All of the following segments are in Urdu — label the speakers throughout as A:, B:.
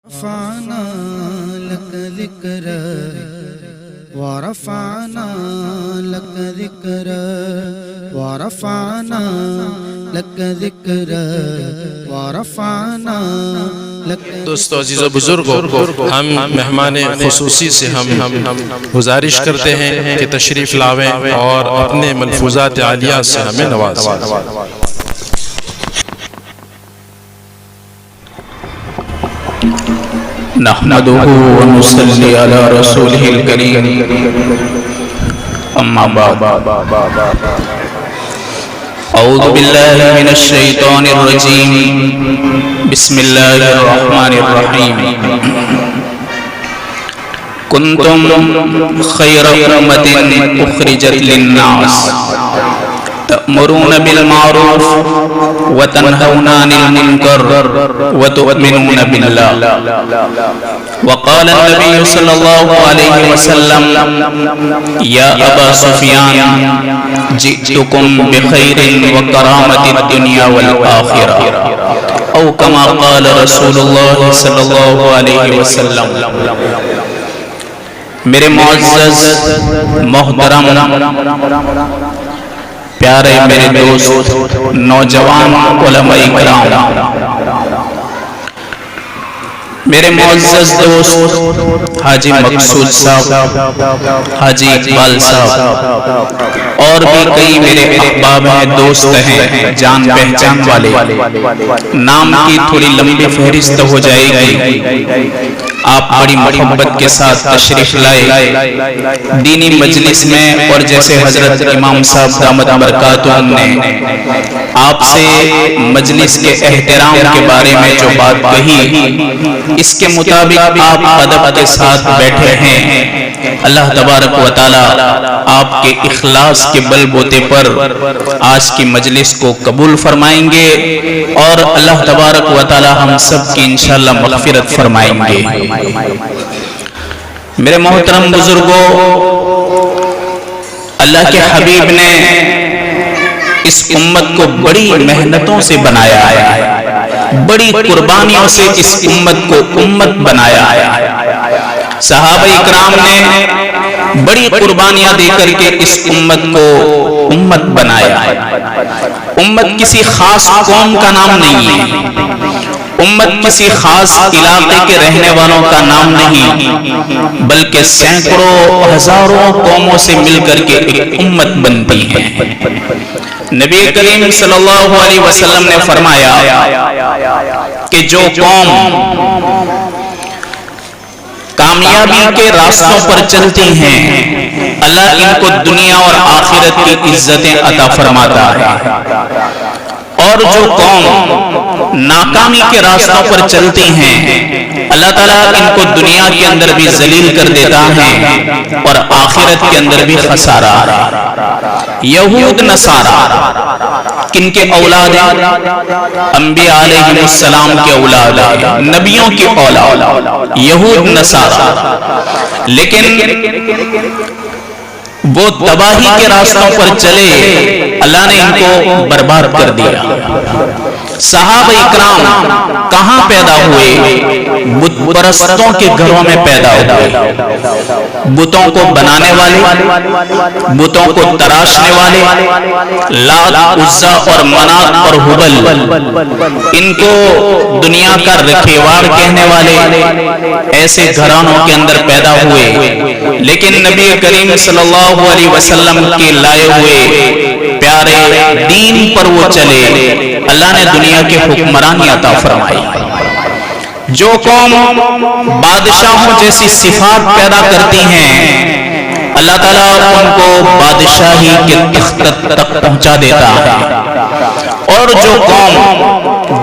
A: ورفعنا لك ذكرك ورفعنا لك ذكرك ورفعنا لك ذكرك ورفعنا لك.
B: دوستو عزیز و بزرگوں، ہم مہمان خصوصی سے ہم گزارش کرتے ہیں کہ تشریف لاویں اور اپنے ملفوظات عالیہ سے ہمیں نوازیں.
C: نحمده ونصلي على رسوله الكريم اما بعد. اعوذ بالله من الشيطان الرجيم. بسم الله الرحمن الرحيم. كنتم خير أمة أخرجت للناس تأمرون بالمعروف وتنهون عن المنكر وتؤمنون بالله. وقال النبي صلى الله عليه وسلم: يا أبا سفيان جئتكم بخير وكرامة الدنيا والآخرة، أو كما قال رسول الله صلى الله عليه وسلم. میرے معزز محترم پیارے میرے دوست نوجوان علماء کرام، میرے معزز دوست حاجی مقصود صاحب، حاجی اقبال صاحب اور بھی کئی میرے احباب ہیں، دوست ہیں، جان پہچان والے. نام کی تھوڑی لمبی فہرست ہو جائے گی. آپ بڑی محبت کے ساتھ تشریف لائے دینی مجلس میں، اور جیسے حضرت امام صاحب دامت برکاتہم نے آپ سے مجلس کے احترام کے بارے میں جو بات کہی، اس کے مطابق آپ ادب کے ساتھ بیٹھے ہیں. اللہ تبارک و تعالی آپ کے اخلاص کے بل بوتے پر آج کی مجلس کو قبول فرمائیں گے، اور اللہ تبارک و تعالی ہم سب کی انشاءاللہ مغفرت فرمائیں گے. میرے محترم بزرگوں، اللہ کے حبیب نے اس امت کو بڑی محنتوں سے بنایا ہے، بڑی قربانیوں سے اس امت کو امت بنایا ہے. صحابہ اکرام نے بڑی قربانیاں دے کر کے اس امت کو امت بنایا ہے. امت کسی خاص قوم کا نام نہیں ہے، امت کسی خاص علاقے کے رہنے والوں کا نام نہیں، بلکہ سینکڑوں ہزاروں قوموں سے مل کر کے ایک امت بنتی ہے. نبی کریم صلی اللہ علیہ وسلم نے فرمایا کہ جو قوم کامیابی کے راستوں پر چلتی ہیں، اللہ ان کو دنیا اور آخرت کی عزتیں عطا فرماتا ہے، اور جو قوم ناکامی کے راستوں پر چلتی ہیں، اللہ تعالیٰ ان کو دنیا کے اندر بھی ذلیل کر دیتا ہے اور آخرت کے اندر بھی خسارہ. یہود نصارہ کن کے اولاد ہیں؟ انبیاء علیہ السلام کے اولاد ہیں، نبیوں کی اولاد، یہود نصارہ. لیکن وہ تباہی کے راستوں پر چلے، اللہ نے ان کو برباد کر دیا. صحابہ اکرام کہاں پیدا ہوئے؟ بت پرستوں کے گھروں میں پیدا ہوئے. بتوں کو بنانے والے، بتوں کو تراشنے والے، لات، عزا اور منات اور حبل، ان کو دنیا کا رکھیوار کہنے والے ایسے گھرانوں کے اندر پیدا ہوئے. لیکن نبی کریم صلی اللہ علیہ وسلم کے لائے ہوئے پیارے دین پر وہ چلے، اللہ نے دنیا کے حکمرانی عطا فرمائی. جو قوم بادشاہوں جیسی صفات پیدا کرتی ہیں، اللہ تعالیٰ ان کو بادشاہی کے تخت تک پہنچا دیتا ہے. اور جو قوم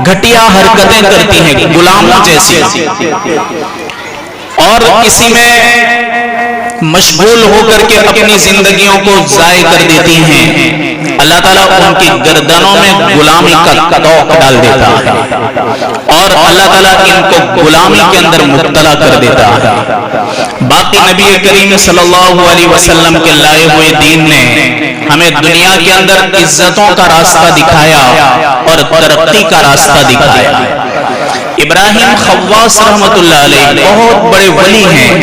C: گھٹیا حرکتیں کرتی ہیں، غلاموں جیسی، اور کسی میں مشغول ہو کر کے اپنی زندگیوں کو ضائع کر دیتی ہیں، اللہ تعالیٰ ان کی گردنوں میں غلامی کا توق ڈال دیتا ہے، اور اللہ تعالیٰ ان کو غلامی کے اندر مبتلا کر دیتا ہے. باقی نبی کریم صلی اللہ علیہ وسلم کے لائے ہوئے دین نے ہمیں دنیا کے اندر عزتوں کا راستہ دکھایا اور ترقی کا راستہ دکھایا. ابراہیم خواص رحمت اللہ علیہ بہت بڑے ولی ہیں.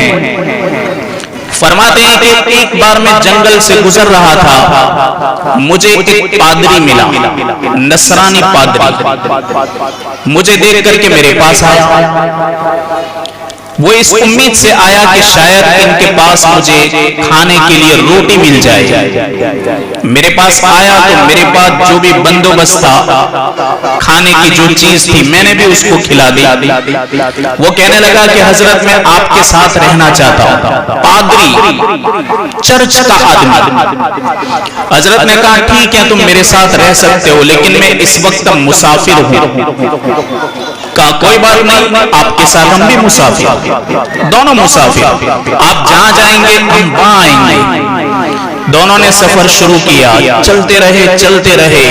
C: فرماتے ہیں کہ ایک بار میں جنگل سے گزر رہا تھا, مجھے ایک پادری ملا, نصرانی پادری. مجھے دیکھ کر کے میرے پاس آیا. وہ اس امید سے آیا کہ شاید ان کے پاس مجھے کھانے کے لیے روٹی مل جائے. میرے پاس آیا تو میرے پاس جو بھی بندوبست تھا, کھانے کی جو چیز تھی, میں نے بھی اس کو کھلا دی. وہ کہنے لگا کہ حضرت میں آپ کے ساتھ رہنا چاہتا ہوں. پادری, چرچ کا آدمی. حضرت نے کہا ٹھیک ہے تم میرے ساتھ رہ سکتے ہو, لیکن میں اس وقت مسافر ہوں. کہا کوئی بات نہیں, آپ کے ساتھ ہم بھی مسافر, دونوں مسافر. آپ جہاں جائیں گے ہم وہاں آئیں گے. دونوں نے سفر شروع کیا. چلتے رہے,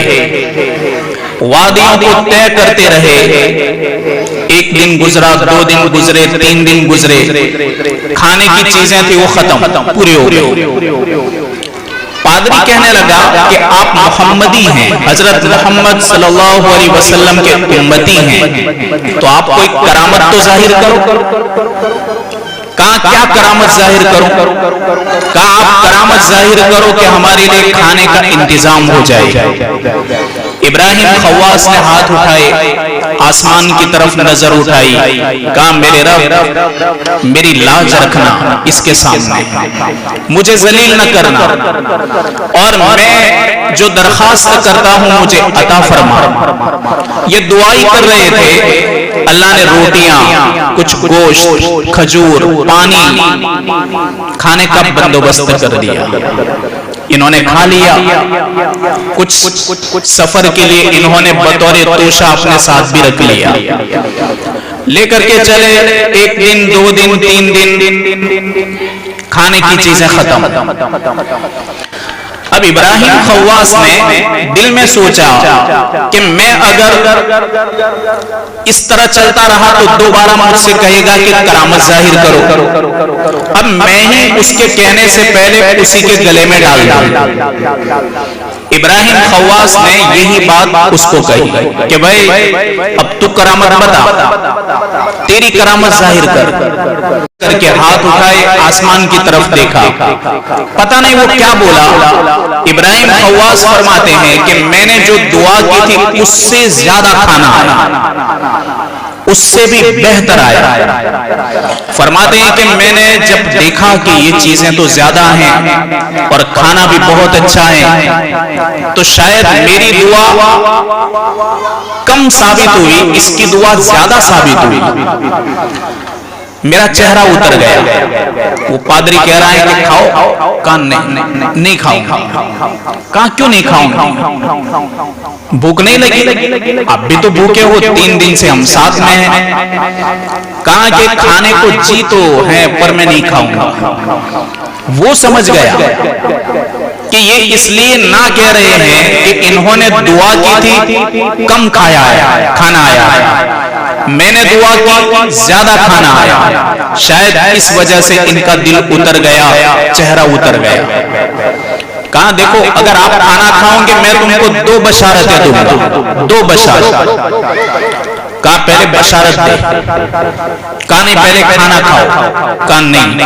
C: وادیوں کو طے کرتے رہے. ایک دن گزرا, 2 دن گزرے, 3 دن گزرے. کھانے کی چیزیں تھی وہ ختم, پورے ہو گئے. پادری کہنے لگا کہ آپ محمدی ہیں, حضرت محمد صلی اللہ علیہ وسلم کے امتی ہیں, تو آپ کوئی کرامت تو ظاہر کرو. کہا کیا کرامت ظاہر کروں؟ کہا آپ کرامت ظاہر کرو کہ ہمارے لیے کھانے کا انتظام ہو جائے. ابراہیم خواص نے ہاتھ اٹھائے, آسمان کی طرف نظر اٹھائی. کہا میرے رب میری لاج رکھنا اس کے سامنے, مجھے ذلیل نہ کرنا, اور میں جو درخواست کرتا ہوں مجھے عطا فرما. یہ دعائی کر رہے تھے. اللہ نے روٹیاں, کچھ گوشت, کھجور, پانی, کھانے کا بندوبست کر دیا. انہوں نے کھا لیا. کچھ سفر کے لیے انہوں نے بطور توشہ اپنے ساتھ بھی رکھ لیا. لے کر کے چلے. 1 دن, 2 دن, 3 دن, کھانے کی چیزیں ختم. اب ابراہیم خواص نے دل میں سوچا کہ میں اگر اس طرح چلتا رہا تو دوبارہ مجھ سے کہے گا کہ کرامت ظاہر کرو. اب میں ہی اس کے کہنے سے پہلے اسی کے گلے میں ڈال دوں. ابراہیم خواص نے یہی بات اس کو کہی کہ بھائی اب تو کرامت بتا, تیری کرامت ظاہر کر کے ہاتھ اٹھائے, آسمان کی طرف دیکھا. پتہ نہیں وہ کیا بولا. ابراہیم خواص فرماتے ہیں کہ میں نے جو دعا کی تھی اس سے زیادہ کھانا آیا, اس سے بھی بہتر آیا. فرماتے ہیں کہ میں نے جب دیکھا کہ یہ چیزیں تو زیادہ ہیں اور کھانا بھی بہت اچھا ہے, تو شاید میری دعا کم ثابت ہوئی, اس کی دعا زیادہ ثابت ہوئی. میرا چہرہ اتر گیا. وہ پادری کہہ رہا ہے کہ کھاؤ. کہا نہیں کھاؤں. کہا کیوں نہیں کھاؤں؟ بھوک نہیں لگی؟ اب بھی تو بھوکے ہو, 3 دن سے ہم ساتھ میں ہیں. کہا کہ کھانے کو جی تو ہے پر میں نہیں کھاؤں گا. وہ سمجھ گیا کہ یہ اس لیے نہ کہہ رہے ہیں کہ انہوں نے دعا کی تھی کم کھانا آیا, میں نے دعا کی زیادہ کھانا آیا. شاید اس وجہ سے ان کا دل اتر گیا, چہرہ اتر گیا. کہا دیکھو اگر آپ کھانا کھاؤں گے میں تم کو 2 بشارتیں دوں گا. 2 بشارت. کہا پہلے بشارت دے. کہا نہیں پہلے کھانا کھاؤ. کہا نہیں.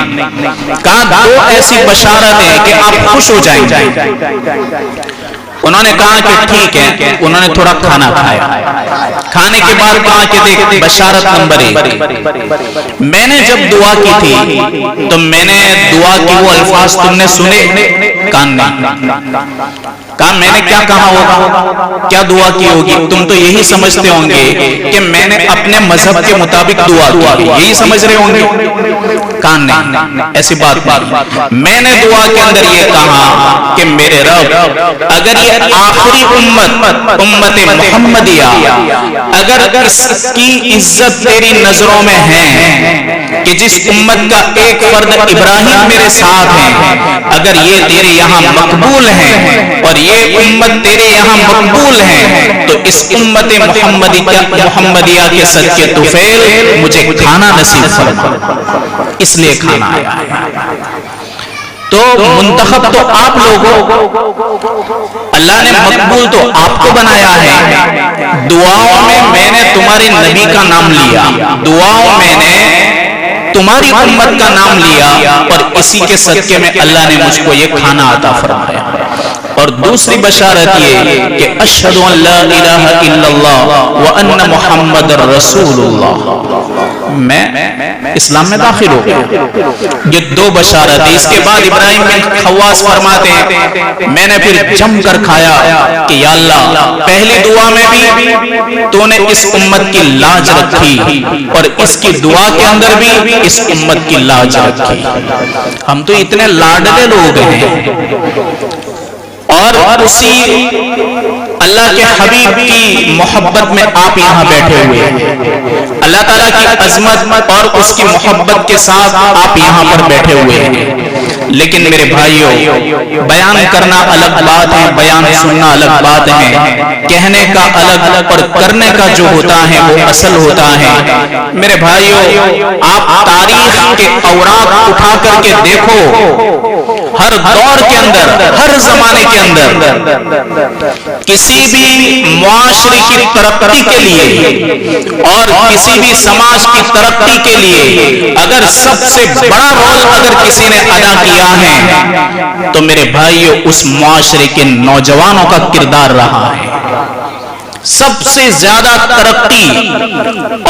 C: کہا 2 ایسی بشارتیں کہ آپ خوش ہو جائیں گے. انہوں نے کہا کہ ٹھیک ہے. انہوں نے تھوڑا کھانا کھایا. کھانے کے بعد کہا کہ دیکھ بشارت نمبر 1, میں نے جب دعا کی تھی تو میں نے دعا کی وہ الفاظ تم نے سنے؟ کہا نہیں. کہا میں نے کیا کہا ہوگا, کیا دعا کی ہوگی؟ تم تو یہی سمجھتے ہوں گے کہ میں نے اپنے مذہب کے مطابق دعا کی, یہی سمجھ رہے ہوں گے. کہا نہیں, ایسی بات نہیں. میں نے دعا کے اندر یہ کہا کہ میرے رب اگر یہ آخری امت محمدیہ, اگر اس کی عزت تیری نظروں میں ہے کہ جس امت کا ایک فرد ابراہیم میرے ساتھ ہے, اگر یہ تیرے یہاں مقبول ہیں اور یہ امت تیرے یہاں مقبول ہے, تو اس امت محمدیہ کے صدقے طفیل مجھے کھانا نصیب فرما, اس لیے کھانا آیا ہے. تو منتخب تو آپ لوگ ہو، اللہ نے مقبول تو آپ کو بنایا ہے۔ دعاؤں میں نے تمہارے نبی کا نام لیا، دعاؤں میں نے تمہاری امت کا نام لیا، اور اسی کے صدقے میں اللہ نے مجھ کو یہ کھانا عطا فرمایا۔ اور دوسری بشارت یہ کہ اشہد ان لا الہ الا اللہ وان محمد رسول اللہ، میں اسلام میں داخل ہو گیا۔ یہ دو بشارت ہے۔ اس کے بعد ابراہیم بن خواص فرماتے ہیں میں نے پھر جم کر کھایا کہ یا اللہ پہلی دعا میں بھی تو نے اس امت کی لاج رکھی، اور اس کی دعا کے اندر بھی اس امت کی لاج رکھی۔ ہم تو اتنے لاڈلے لوگ ہیں، اور اسی اللہ کے حبیب کی محبت میں آپ یہاں بیٹھے ہوئے ہیں، اللہ تعالیٰ کی عظمت اور اس کی محبت کے ساتھ آپ یہاں پر بیٹھے ہوئے ہیں۔ لیکن میرے بھائیوں، بیان کرنا الگ بات ہے، بیان سننا الگ بات ہے، کہنے کا الگ اور کرنے کا جو ہوتا ہے وہ اصل ہوتا ہے۔ میرے بھائیوں، آپ تاریخ کے اوراق اٹھا کر کے دیکھو، ہر دور کے اندر، ہر زمانے کے اندر کسی بھی معاشرے کی ترقی کے لیے اور کسی بھی سماج کی ترقی کے لیے اگر سب سے بڑا رول اگر کسی نے ادا کیا ہے تو میرے بھائیو اس معاشرے کے نوجوانوں کا کردار رہا ہے۔ سب سے زیادہ ترقی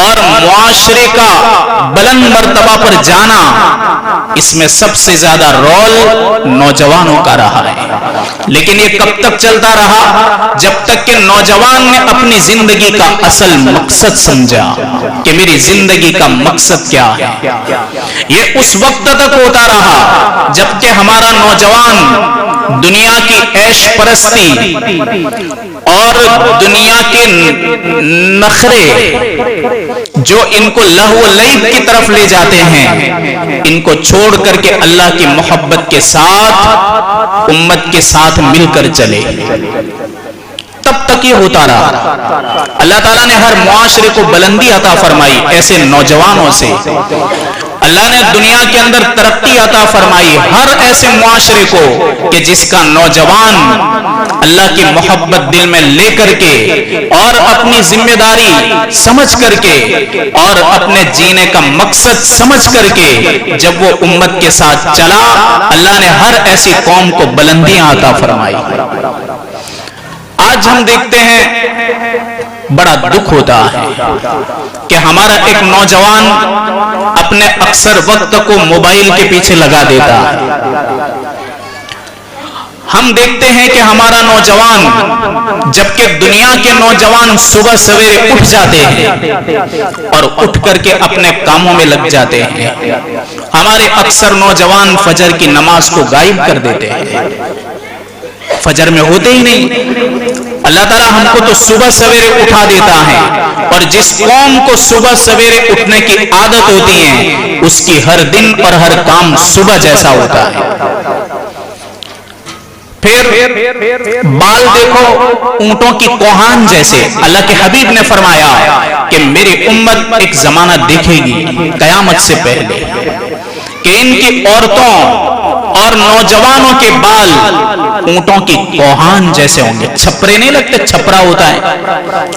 C: اور معاشرے کا بلند مرتبہ پر جانا، اس میں سب سے زیادہ رول نوجوانوں کا رہا ہے۔ لیکن یہ کب تک چلتا رہا؟ جب تک کہ نوجوان نے اپنی زندگی کا اصل مقصد سمجھا کہ میری زندگی کا مقصد کیا ہے۔ یہ اس وقت تک ہوتا رہا جب کہ ہمارا نوجوان دنیا کی عیش پرستی اور دنیا کے نخرے جو ان کو لہو و لعب کی طرف لے جاتے ہیں، ان کو چھوڑ کر کے اللہ کی محبت کے ساتھ امت کے ساتھ مل کر چلے، تب تک یہ ہوتا رہا۔ اللہ تعالیٰ نے ہر معاشرے کو بلندی عطا فرمائی ایسے نوجوانوں سے، اللہ نے دنیا کے اندر ترقی عطا فرمائی ہر ایسے معاشرے کو کہ جس کا نوجوان اللہ کی محبت دل میں لے کر کے اور اپنی ذمہ داری سمجھ کر کے اور اپنے جینے کا مقصد سمجھ کر کے جب وہ امت کے ساتھ چلا، اللہ نے ہر ایسی قوم کو بلندیاں عطا فرمائی۔ آج ہم دیکھتے ہیں بڑا دکھ ہوتا ہے کہ ہمارا ایک نوجوان اپنے اکثر وقت کو موبائل کے پیچھے لگا دیتا ہے۔ ہم دیکھتے ہیں کہ ہمارا نوجوان، جبکہ دنیا کے نوجوان صبح سویرے اٹھ جاتے ہیں اور اٹھ کر کے اپنے کاموں میں لگ جاتے ہیں، ہمارے اکثر نوجوان فجر کی نماز کو غائب کر دیتے ہیں، فجر میں ہوتے ہی نہیں۔ اللہ تعالیٰ ہم کو تو صبح سویرے اٹھا دیتا ہے، اور جس قوم کو صبح سویرے اٹھنے کی عادت ہوتی ہے اس کی ہر دن اور ہر کام صبح جیسا ہوتا ہے۔ پھر بال دیکھو اونٹوں کی کوہان جیسے۔ اللہ کے حبیب نے فرمایا کہ میری امت ایک زمانہ دیکھے گی قیامت سے پہلے کہ ان کی عورتوں اور نوجوانوں کے بال اونٹوں کی کوہان جیسے ہوں گے۔ چھپرے نہیں لگتے، چھپرا ہوتا ہے،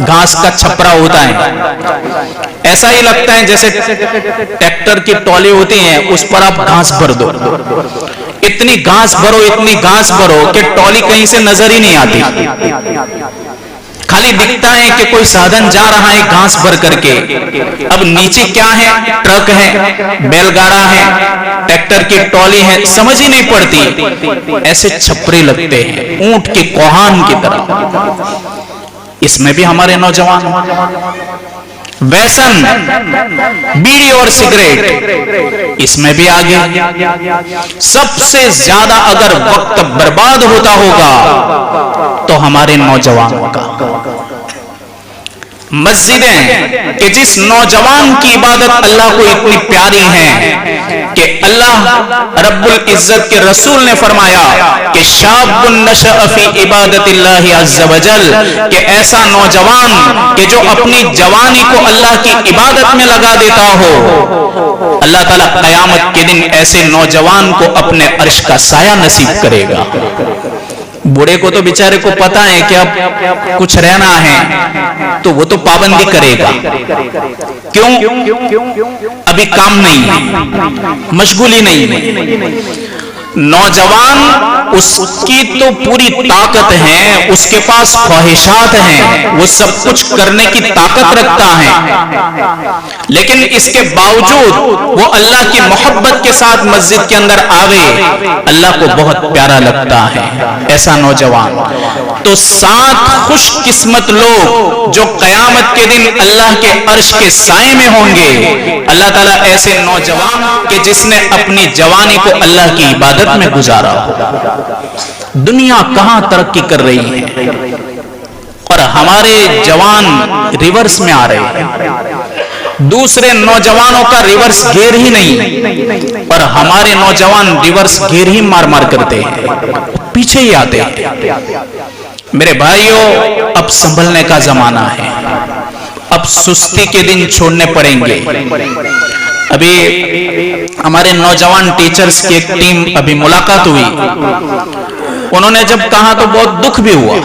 C: گھاس کا چھپرا ہوتا ہے، ایسا ہی لگتا ہے جیسے ٹریکٹر کی ٹولی ہوتی ہیں اس پر آپ گھاس بھر دو، اتنی گھاس بھرو اتنی گھاس بھرو کہ ٹولی کہیں سے نظر ہی نہیں آتی، خالی دکھتا ہے کہ کوئی سادن جا رہا ہے گھاس بھر کر کے۔ اب نیچے کیا ہے؟ ٹرک ہے، بیل گاڑا ہے، ٹریکٹر کی ٹولی ہے، سمجھ ہی نہیں پڑتی، ایسے چھپرے لگتے ہیں اونٹ کے کوہان کی طرح۔ اس میں بھی ہمارے نوجوان ویسن، بیڑی اور سگریٹ، اس میں بھی آگے۔ سب سے زیادہ اگر وقت برباد ہوتا ہوگا تو ہمارے نوجوانوں کا۔ مسجدیں کہ جس نوجوان کی عبادت اللہ کو اتنی پیاری ہے کہ اللہ رب العزت کے رسول نے فرمایا کہ شاب نشأ فی عبادت اللہ عز وجل، کہ ایسا نوجوان کہ جو اپنی جوانی کو اللہ کی عبادت میں لگا دیتا ہو، اللہ تعالیٰ قیامت کے دن ایسے نوجوان کو اپنے عرش کا سایہ نصیب کرے گا. بوڑھے کو تو بیچارے کو پتا ہے کہ اب کچھ رہنا ہے تو وہ تو پابندی کرے گا. کیوں؟ ابھی کام نہیں ہے, مشغولی نہیں ہے. نوجوان اس کی تو پوری طاقت ہے, اس کے پاس خواہشات ہیں, وہ سب کچھ کرنے کی طاقت رکھتا ہے, لیکن اس کے باوجود وہ اللہ کی محبت کے ساتھ مسجد کے اندر آوے, اللہ کو بہت پیارا لگتا ہے ایسا نوجوان. تو 7 خوش قسمت لوگ جو قیامت کے دن اللہ کے عرش کے سائے میں ہوں گے, اللہ تعالیٰ ایسے نوجوان کہ جس نے اپنی جوانی کو اللہ کی عبادت میں گزارا ہو. دنیا کہاں ترقی کر رہی ہے اور ہمارے جوان ریورس میں آ رہے ہیں. دوسرے نوجوانوں کا ریورس گیئر ہی نہیں اور ہمارے نوجوان ریورس گیئر ہی مار کرتے ہیں, پیچھے ہی آتے ہیں. میرے بھائیوں, اب سنبھلنے کا زمانہ ہے, اب سستی کے دن چھوڑنے پڑیں گے. ابھی ہمارے نوجوان ٹیچرز کی ایک ٹیم ابھی ملاقات ہوئی, انہوں نے جب کہا تو بہت دکھ بھی ہوا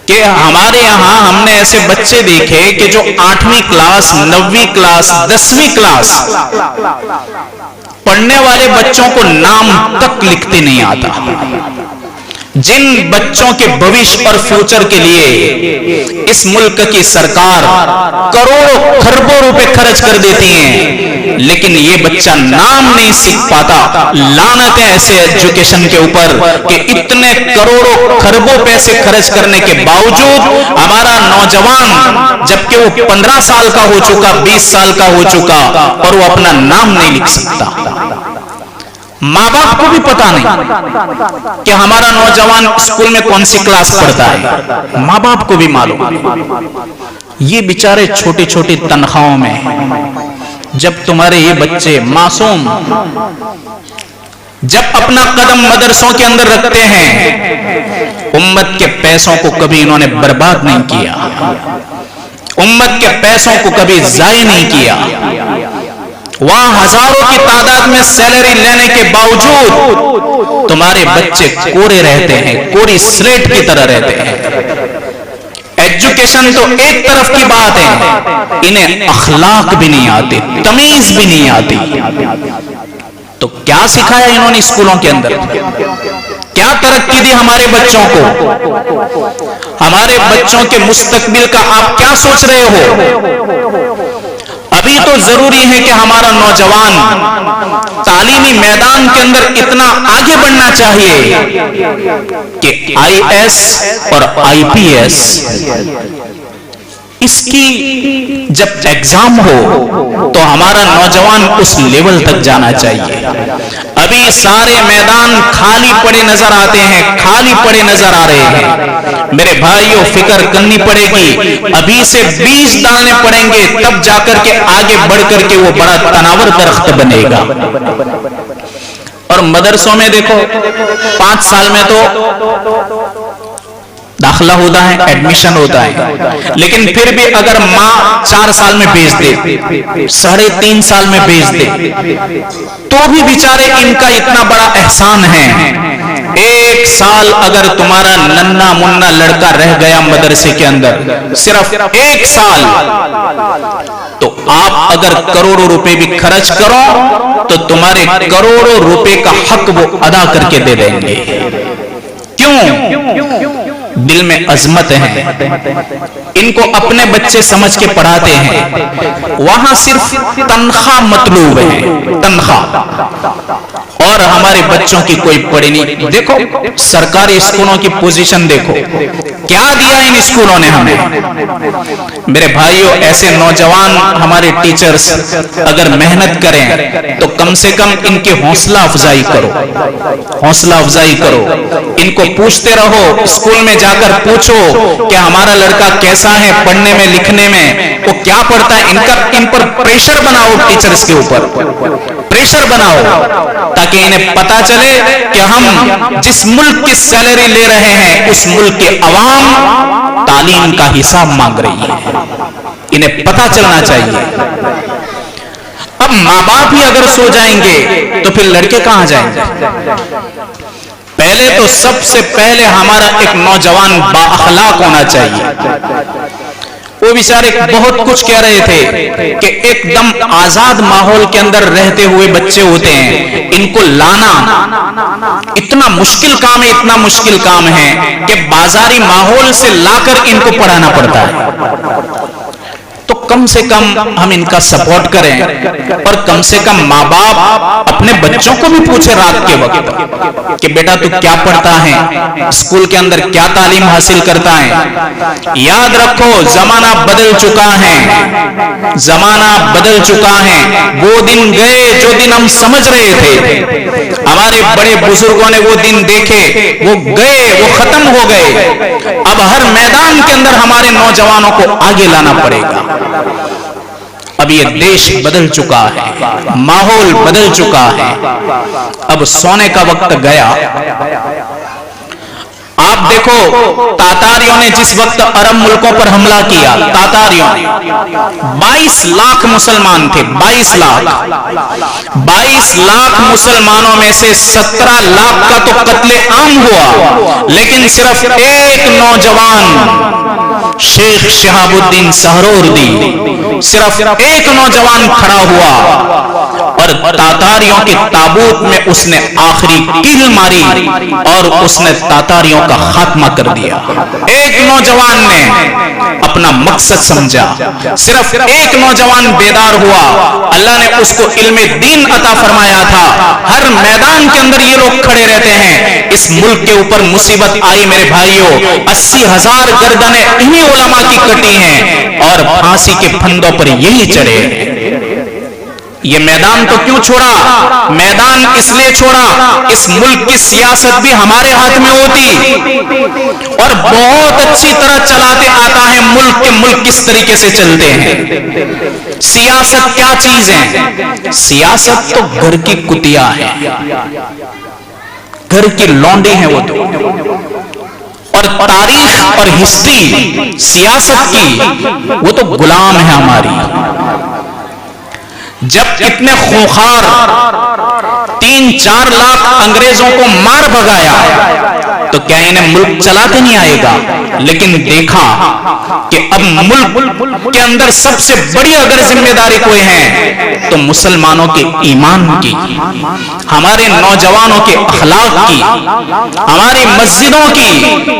C: کہ ہمارے یہاں ہم نے ایسے بچے دیکھے کہ جو 8ویں کلاس 9ویں کلاس 10ویں کلاس پڑھنے والے بچوں کو نام تک لکھتے نہیں آتا. جن بچوں کے بھوش اور فیوچر کے لیے اس ملک کی سرکار کروڑوں خربوں روپے خرچ کر دیتی ہیں, لیکن یہ بچہ نام نہیں سیکھ پاتا. لعنت ہے ایسے ایجوکیشن کے اوپر کہ اتنے کروڑوں خربوں پیسے خرچ کرنے کے باوجود ہمارا نوجوان جبکہ وہ 15 سال کا ہو چکا, 20 سال کا ہو چکا, اور وہ اپنا نام نہیں لکھ سکتا. ماں باپ کو بھی پتا نہیں کہ ہمارا نوجوان اسکول میں کون سی کلاس پڑھتا ہے, ماں باپ کو بھی معلوم. یہ بیچارے چھوٹی چھوٹی تنخواہوں میں, جب تمہارے یہ بچے معصوم جب اپنا قدم مدرسوں کے اندر رکھتے ہیں, امت کے پیسوں کو کبھی انہوں نے برباد نہیں کیا, امت کے پیسوں کو کبھی ضائع نہیں کیا. وہاں ہزاروں کی تعداد میں سیلری لینے کے باوجود تمہارے بچے کورے رہتے ہیں, کوری سلیٹ کی طرح رہتے ہیں. ایجوکیشن تو ایک طرف کی بات ہے, انہیں اخلاق بھی نہیں آتے, تمیز بھی نہیں آتی. تو کیا سکھایا انہوں نے اسکولوں کے اندر, کیا ترقی دی ہمارے بچوں کو؟ ہمارے بچوں کے مستقبل کا آپ کیا سوچ رہے ہو؟ ابھی تو ضروری ہے کہ ہمارا نوجوان تعلیمی میدان کے اندر اتنا آگے بڑھنا چاہیے کہ آئی ایس اور آئی پی ایس اس کی جب ایگزام ہو تو ہمارا نوجوان اس لیول تک جانا چاہیے. ابھی سارے میدان خالی پڑے نظر آتے ہیں, خالی پڑے نظر آ رہے ہیں. میرے بھائیوں, فکر کرنی پڑے گی, ابھی سے 20 ڈالنے پڑیں گے تب جا کر کے آگے بڑھ کر کے وہ بڑا تناور درخت بنے گا. اور مدرسوں میں دیکھو 5 سال میں تو داخلہ ہوتا ہے, ایڈمیشن ہوتا ہے, لیکن پھر بھی اگر ماں 4 سال میں بھیج دے, 3.5 سال میں بھیج دے, تو بھی بیچارے ان کا اتنا بڑا احسان ہے. 1 سال اگر تمہارا ننھا منا لڑکا رہ گیا مدرسے کے اندر, صرف 1 سال, تو آپ اگر کروڑوں روپے بھی خرچ کرو تو تمہارے کروڑوں روپے کا حق وہ ادا کر کے دے دیں گے. کیوں؟ دل میں عظمت ہے, ان کو اپنے بچے سمجھ کے پڑھاتے ہیں. وہاں صرف تنخواہ مطلوب ہے, تنخواہ, اور ہمارے بچوں کی کوئی پڑی نہیں. دیکھو سرکاری اسکولوں کی پوزیشن دیکھو, کیا دیا ان اسکولوں نے ہمیں. میرے بھائیوں, ایسے نوجوان ہمارے ٹیچرز اگر محنت کریں تو کم سے کم ان کی حوصلہ افزائی کرو, حوصلہ افزائی کرو. ان کو پوچھتے رہو, اسکول میں جا کر پوچھو کہ ہمارا لڑکا کیسا ہے پڑھنے میں لکھنے میں, وہ کیا پڑھتا ہے. ان پر پریشر بناؤ, ٹیچرز کے اوپر پریشر بناؤ تاکہ انہیں پتا چلے کہ ہم جس ملک کی سیلری لے رہے ہیں اس ملک کے عوام تعلیم کا حساب مانگ رہی ہے. انہیں پتا چلنا چاہیے. اب ماں باپ ہی اگر سو جائیں گے تو پھر لڑکے کہاں جائیں گے؟ پہلے تو سب سے پہلے ہمارا ایک نوجوان با اخلاق ہونا چاہیے۔ وہ بیچارے بہت کچھ کہہ رہے تھے کہ ایک دم آزاد ماحول کے اندر رہتے ہوئے بچے ہوتے ہیں، ان کو لانا اتنا مشکل کام ہے، اتنا مشکل کام ہے کہ بازاری ماحول سے لا کر ان کو پڑھانا پڑتا ہے۔ تو کم سے کم ہم ان کا سپورٹ کریں، اور کم سے کم ماں باپ اپنے بچوں کو بھی پوچھے رات کے وقت کہ بیٹا تو کیا پڑھتا ہے، اسکول کے اندر کیا تعلیم حاصل کرتا ہے۔ یاد رکھو زمانہ بدل چکا ہے، زمانہ بدل چکا ہے۔ وہ دن گئے جو دن ہم سمجھ رہے تھے، ہمارے بڑے بزرگوں نے وہ دن دیکھے، وہ گئے، وہ ختم ہو گئے۔ اب ہر میدان کے اندر ہمارے نوجوانوں کو آگے لانا پڑے گا۔ اب یہ دیش بدل چکا ہے، ماحول بدل چکا ہے، اب سونے کا وقت گیا۔ آپ دیکھو تاتاریوں نے جس وقت عرب ملکوں پر حملہ کیا، تاتاریوں نے 22 لاکھ مسلمان تھے، 22 لاکھ مسلمانوں میں سے 17 لاکھ کا تو قتل عام ہوا، لیکن صرف ایک نوجوان شیخ شہاب الدین سہروردی، صرف ایک نوجوان کھڑا ہوا اور تاتاریوں کے تابوت میں اس نے آخری کیل ماری اور اس نے تاتاریوں کا خاتمہ کر دیا۔ ایک نوجوان نے اپنا مقصد سمجھا، صرف ایک نوجوان بیدار ہوا، اللہ نے اس کو علم دین عطا فرمایا تھا۔ ہر میدان کے اندر یہ لوگ کھڑے رہتے ہیں۔ اس ملک کے اوپر مصیبت آئی میرے بھائیوں، 80,000 گردنیں انہی علماء کی کٹی ہیں اور پھانسی کے پھندوں پر یہی چڑھے ہیں۔ یہ میدان تو کیوں چھوڑا؟ میدان اس لیے چھوڑا، اس ملک کی سیاست بھی ہمارے ہاتھ میں ہوتی اور بہت اچھی طرح چلاتے آتا ہے ملک کے ملک کس طریقے سے چلتے ہیں۔ سیاست کیا چیز ہے؟ سیاست تو گھر کی کتیا ہے، گھر کی لونڈی ہے وہ تو، اور تاریخ اور ہسٹری سیاست کی وہ تو غلام ہے ہماری۔ جب اتنے خوخار 3-4 لاکھ انگریزوں کو مار بھگایا تو کیا انہیں ملک چلاتے نہیں آئے گا؟ لیکن دیکھا کہ اب ملک کے اندر سب سے بڑی اگر ذمہ داری کوئی ہے تو مسلمانوں کے ایمان کی، ہمارے نوجوانوں کے اخلاق کی، ہماری مسجدوں کی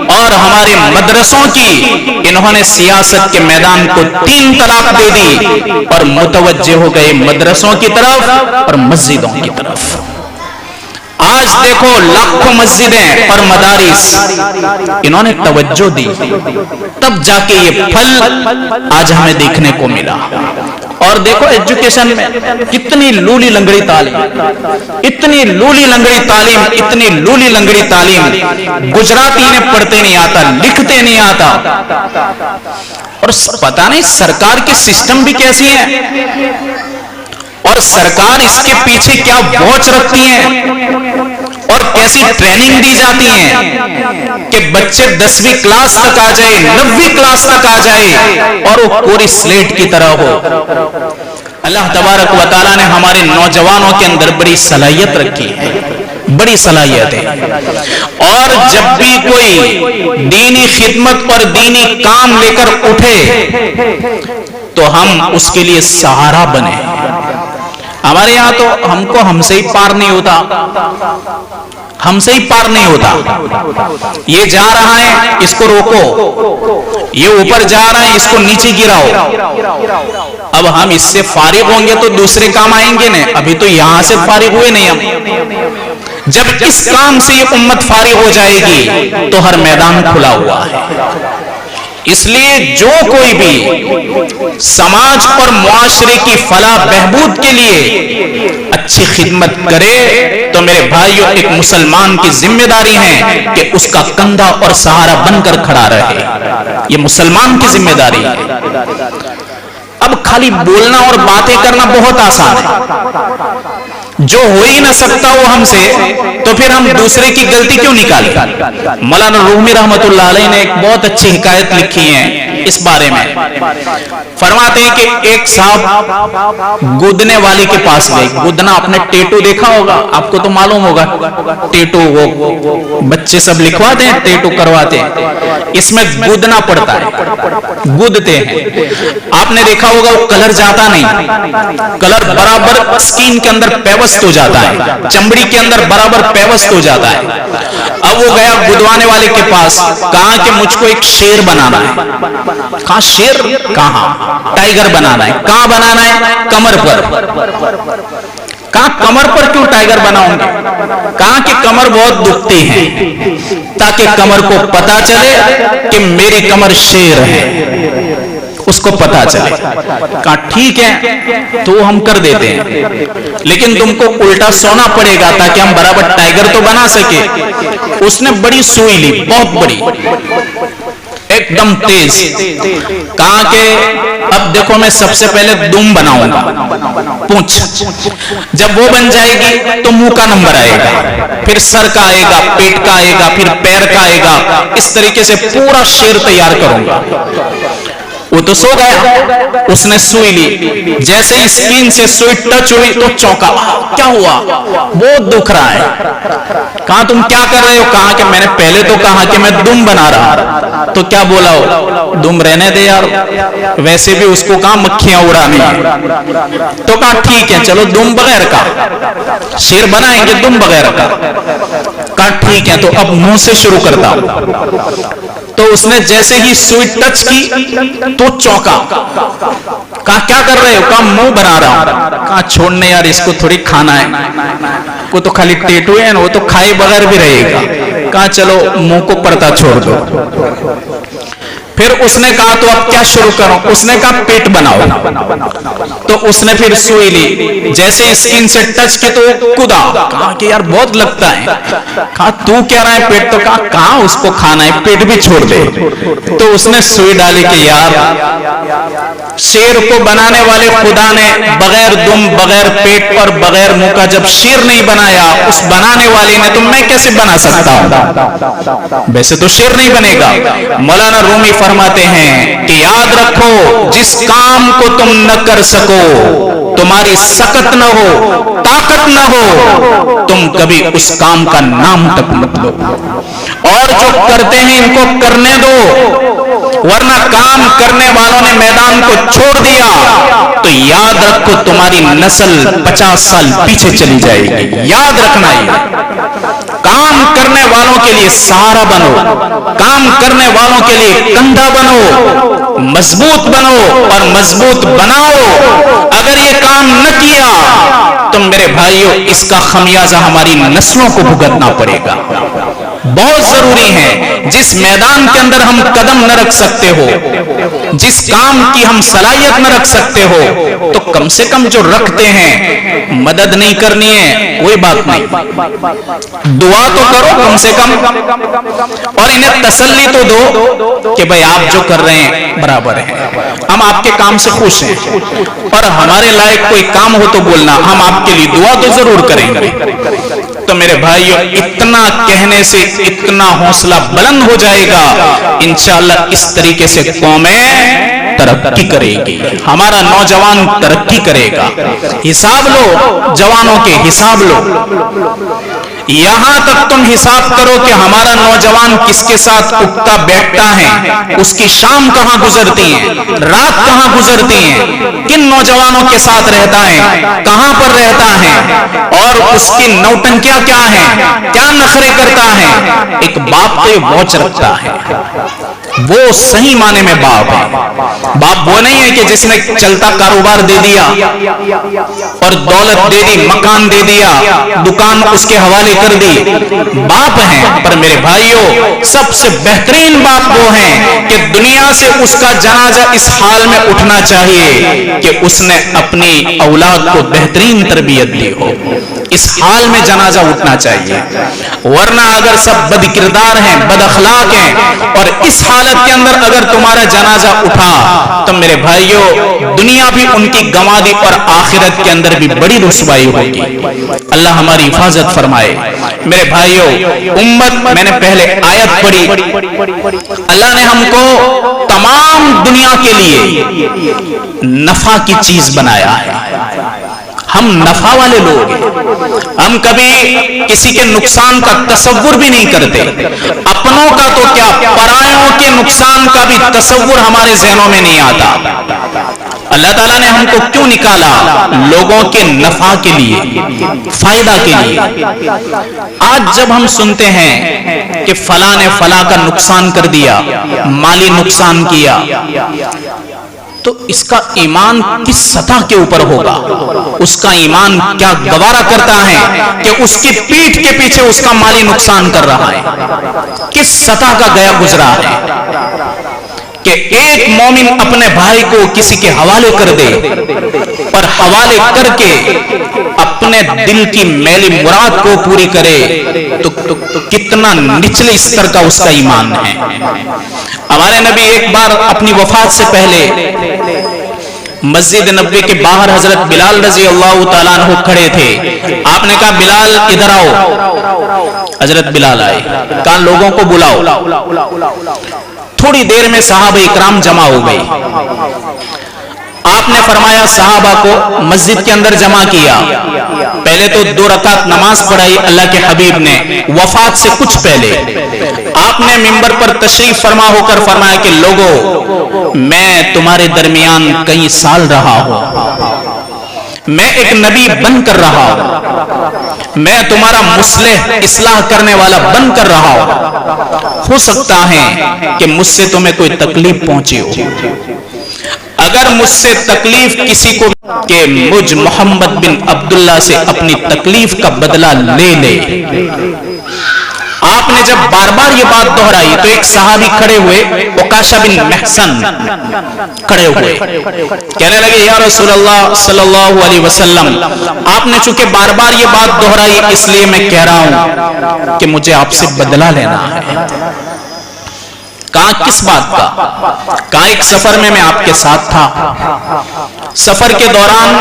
C: اور ہمارے مدرسوں کی۔ انہوں نے سیاست کے میدان کو 3 طلاق دے دی اور متوجہ ہو گئے مدرسوں کی طرف اور مسجدوں کی طرف۔ آج دیکھو لاکھوں مسجدیں اور مدارس، انہوں نے توجہ دی، تب جا کے یہ پھل آج ہمیں دیکھنے کو ملا۔ اور دیکھو ایجوکیشن میں کتنی لولی لنگڑی تعلیم، اتنی لولی لنگڑی تعلیم، اتنی لولی لنگڑی تعلیم۔ گجراتی انہیں پڑھتے نہیں آتا، لکھتے نہیں آتا، اور پتہ نہیں سرکار کی سسٹم بھی کیسی ہے اور سرکار اس کے پیچھے کیا بوچھ رکھتی ہے اور کیسی ٹریننگ دی جاتی ہے کہ بچے 10ویں کلاس تک آ جائے، 9ویں کلاس تک آ جائے اور وہ پوری سلیٹ کی طرح ہو۔ اللہ تبارک و تعالیٰ نے ہمارے نوجوانوں کے اندر بڑی صلاحیت رکھی ہے، بڑی صلاحیت ہے، اور جب بھی کوئی دینی خدمت اور دینی کام لے کر اٹھے تو ہم اس کے لیے سہارا بنے۔ ہمارے یہاں تو ہم سے ہی پار نہیں ہوتا، ہم سے ہی پار نہیں ہوتا۔ یہ جا رہا ہے اس کو روکو، یہ اوپر جا رہا ہے اس کو نیچے گراؤ۔ اب ہم اس سے فارغ ہوں گے تو دوسرے کام آئیں گے نا، ابھی تو یہاں سے فارغ ہوئے نہیں ہم۔ جب اس کام سے یہ امت فارغ ہو جائے گی تو ہر میدان کھلا ہوا ہے۔ اس لیے جو کوئی بھی سماج اور معاشرے کی فلاح بہبود کے لیے اچھی خدمت کرے تو میرے بھائیوں ایک مسلمان کی ذمہ داری ہے کہ اس کا کندھا اور سہارا بن کر کھڑا رہے، یہ مسلمان کی ذمہ داری ہے۔ اب خالی بولنا اور باتیں کرنا بہت آسان ہے، جو ہو ہی نہ سکتا وہ ہم سے تو پھر ہم دوسرے کی غلطی کیوں نکالیں؟ مولانا رومی رحمت اللہ علیہ نے ایک بہت اچھی حکایت لکھی ہے۔ اس بارے میں فرماتے ہیں کہ ایک صاحب گودنے والے کے پاس گئے. گودنا آپ نے ٹیٹو دیکھا ہوگا, آپ کو تو معلوم ہوگا ٹیٹو, وہ بچے سب لکھواتے ہیں ٹیٹو کرواتے ہیں, اس میں گودنا پڑتا ہے, گودتے ہیں. آپ نے دیکھا ہوگا وہ کلر جاتا نہیں, کلر برابر سکین کے اندر پیوست ہو جاتا ہے, چمڑی کے اندر برابر پیوست ہو جاتا ہے. اب وہ گیا گودوانے والے کے پاس, کہا کہ مجھ کو ایک شیر بنانا ہے. کہاں شیر, کہاں ٹائیگر بنانا ہے. کہاں بنانا ہے؟ کمر پر. کہاں کمر پر کیوں ٹائیگر بناؤں گے؟ کہاں کہ کمر بہت دکھتی ہے, تاکہ کمر کو پتا چلے کہ میری کمر شیر ہے, اس کو پتا چلے. کہا ٹھیک ہے تو ہم کر دیتے ہیں, لیکن تم کو الٹا سونا پڑے گا تاکہ ہم برابر ٹائیگر تو بنا سکے. اس نے بڑی سوئی لی, بہت بڑی, ایک دم تیز. کہا کہ اب دیکھو میں سب سے پہلے دم بناؤں گا, پونچھ. جب وہ بن جائے گی تو منہ کا نمبر آئے گا, پھر سر کا آئے گا, پیٹ کا آئے گا, پھر پیر کا آئے گا. اس طریقے سے پورا شیر تیار کروں گا. وہ تو سو گیا, اس نے سوئی لی. جیسے ہی اسکرین سے سوئی ٹچ ہوئی تو چونکا, کیا ہوا؟ بہت دکھ رہا ہے. کہا تم کیا کر رہے ہو؟ کہا کہ میں نے پہلے تو کہا کہ میں دم بنا رہا, تو کیا بولا ہو؟ دم رہنے دے یار, ویسے بھی اس کو کہاں مکھیاں اڑانی ہے. تو کہا ٹھیک ہے چلو دم بغیر کا شیر بنائیں گے, دم بغیر کا. کہا ٹھیک ہے تو اب منہ سے شروع کرتا ہوں. تو اس نے جیسے ہی سوئی ٹچ کی تو چونکا. کہا کیا کر رہے ہو؟ کہا منہ بنا رہا ہوں. کہا چھوڑنے یار, اس کو تھوڑی کھانا ہے, کو تو خالی ٹیٹو ہے نا, وہ تو کھائے بغیر بھی رہے گا. کہا چلو منہ کو پردہ چھوڑ دو. پھر اس نے کہا تو اب کیا شروع کروں؟ اس نے کہا پیٹ بناؤ. تو اس نے پھر سوئی لی, جیسے اسکن سے ٹچ کی تو کدا. کہا کہ یار بہت لگتا ہے. کہا تو کہہ رہا ہے پیٹ, تو کہاں اس کو کھانا ہے, پیٹ بھی چھوڑ دے. تو اس نے سوئی ڈالی کہ یار شیر کو بنانے والے خدا نے بغیر دم, بغیر پیٹ اور بغیر منہ کا جب شیر نہیں بنایا اس بنانے والے نے, تو میں کیسے بنا سکتا ہوں؟ ویسے تو شیر نہیں بنے گا. مولانا رومی فرماتے ہیں کہ یاد رکھو جس کام کو تم نہ کر سکو, تمہاری سکت نہ ہو, طاقت نہ ہو, تم کبھی اس کام کا نام تک مت لو. اور جو کرتے ہیں ان کو کرنے دو, ورنہ کام کرنے والوں نے میدان کو چھوڑ دیا تو یاد رکھو تمہاری نسل 50 سال پیچھے چلی جائے گی. یاد رکھنا ہے, کام کرنے والوں کے لیے سہارا بنو, کام کرنے والوں کے لیے کندھا بنو, مضبوط بنو اور مضبوط بناؤ. اگر یہ کام نہ کیا تو میرے بھائیوں اس کا خمیازہ ہماری نسلوں کو بھگتنا پڑے گا. بہت ضروری ہے, جس میدان کے اندر ہم قدم نہ رکھ سکتے ہو, جس کام کی ہم صلاحیت نہ رکھ سکتے ہو, تو کم سے کم جو رکھتے ہیں مدد نہیں کرنی ہے کوئی بات نہیں, دعا تو کرو کم سے کم, اور انہیں تسلی تو دو کہ بھائی آپ جو کر رہے ہیں برابر ہے, ہم آپ کے کام سے خوش ہیں, اور ہمارے لائق کوئی کام ہو تو بولنا, ہم آپ کے لیے دعا تو ضرور کریں گے. تو میرے بھائیو اتنا کہنے سے اتنا حوصلہ بلند ہو جائے گا, انشاءاللہ اس طریقے سے قومیں ترقی کرے گی, ہمارا نوجوان ترقی کرے گا. حساب لو جوانوں کے, حساب لو, یہاں تک تم حساب کرو کہ ہمارا نوجوان کس کے ساتھ اٹھتا بیٹھتا ہے, اس کی شام کہاں گزرتی ہے, رات کہاں گزرتی ہے, کن نوجوانوں کے ساتھ رہتا ہے, کہاں پر رہتا ہے, اور اس کی نوٹنکیاں کیا ہیں, کیا نخرے کرتا ہے. ایک باپ تو واچ رکھتا ہے, وہ صحیح معنی میں باپ ہے. باپ وہ نہیں ہے کہ جس نے چلتا کاروبار دے دیا اور دولت دے دی, مکان دے دیا, دکان اس کے حوالے کر دی. باپ ہیں, پر میرے بھائیوں سب سے بہترین باپ وہ ہیں کہ دنیا سے اس کا جنازہ اس حال میں اٹھنا چاہیے کہ اس نے اپنی اولاد کو بہترین تربیت دی ہو, اس حال میں جنازہ اٹھنا چاہیے. ورنہ اگر سب بد کردار ہیں, بد اخلاق ہیں, اور اس حالت کے اندر اگر تمہارا جنازہ اٹھا تو میرے بھائیوں دنیا بھی ان کی گنوا دی اور آخرت کے اندر بھی بڑی رسوائی ہوگی. اللہ ہماری حفاظت فرمائے. میرے بھائیوں امت، میں نے پہلے آیت پڑھی، اللہ نے ہم کو تمام دنیا کے لیے نفع کی چیز بنایا ہے. ہم نفع والے لوگ ہیں. ہم کبھی کسی کے نقصان کا تصور بھی نہیں کرتے. اپنوں کا تو کیا، پرایوں کے نقصان کا بھی تصور ہمارے ذہنوں میں نہیں آتا. اللہ تعالیٰ نے ہم کو کیوں نکالا؟ لوگوں کے نفع کے لیے، فائدہ کے لیے. آج جب ہم سنتے ہیں کہ فلاں نے فلاں کا نقصان کر دیا، مالی نقصان کیا، تو اس کا ایمان کس سطح کے اوپر ہوگا؟ اس کا ایمان کیا گوارا کرتا ہے کہ اس کی پیٹھ کے پیچھے اس کا مالی نقصان کر رہا ہے؟ کس سطح کا گیا گزرا ہے کہ ایک مومن اپنے بھائی کو کسی کے حوالے کر دے اور حوالے کر کے اپنے دل کی میلی مراد کو پوری کرے، تو کتنا نچلے استر کا اس کا ایمان ہے. ہمارے نبی ایک بار اپنی وفات سے پہلے مسجد نبوی کے باہر حضرت بلال رضی اللہ تعالیٰ عنہ کھڑے تھے. آپ نے کہا بلال ادھر آؤ. حضرت بلال آئے، کہا لوگوں کو بلاؤ. تھوڑی دیر میں صحابہ اکرام جمع ہو گئی. آپ نے فرمایا صحابہ کو مسجد کے اندر جمع کیا. پہلے تو 2 رکعت نماز پڑھائی اللہ کے حبیب نے وفات سے کچھ پہلے. آپ نے منبر پر تشریف فرما ہو کر فرمایا کہ لوگوں، میں تمہارے درمیان کئی سال رہا ہوں، میں ایک نبی بن کر رہا ہوں، میں تمہارا مصلح اصلاح کرنے والا بن کر رہا ہوں. ہو سکتا ہے کہ مجھ سے تمہیں کوئی تکلیف پہنچی ہو. اگر مجھ سے تکلیف کسی کو کہ مجھ محمد بن عبداللہ سے اپنی تکلیف کا بدلہ لے لے. آپ نے جب بار بار یہ بات دہرائی تو ایک صحابی کھڑے ہوئے، عکاشہ بن محصن کھڑے ہوئے، کہنے لگے یا رسول اللہ صلی اللہ علیہ وسلم، آپ نے چونکہ بار بار یہ بات دہرائی اس لیے میں کہہ رہا ہوں کہ مجھے آپ سے بدلہ لینا ہے. کہا کس بات کا؟ کہا ایک سفر میں آپ کے ساتھ تھا. سفر کے دوران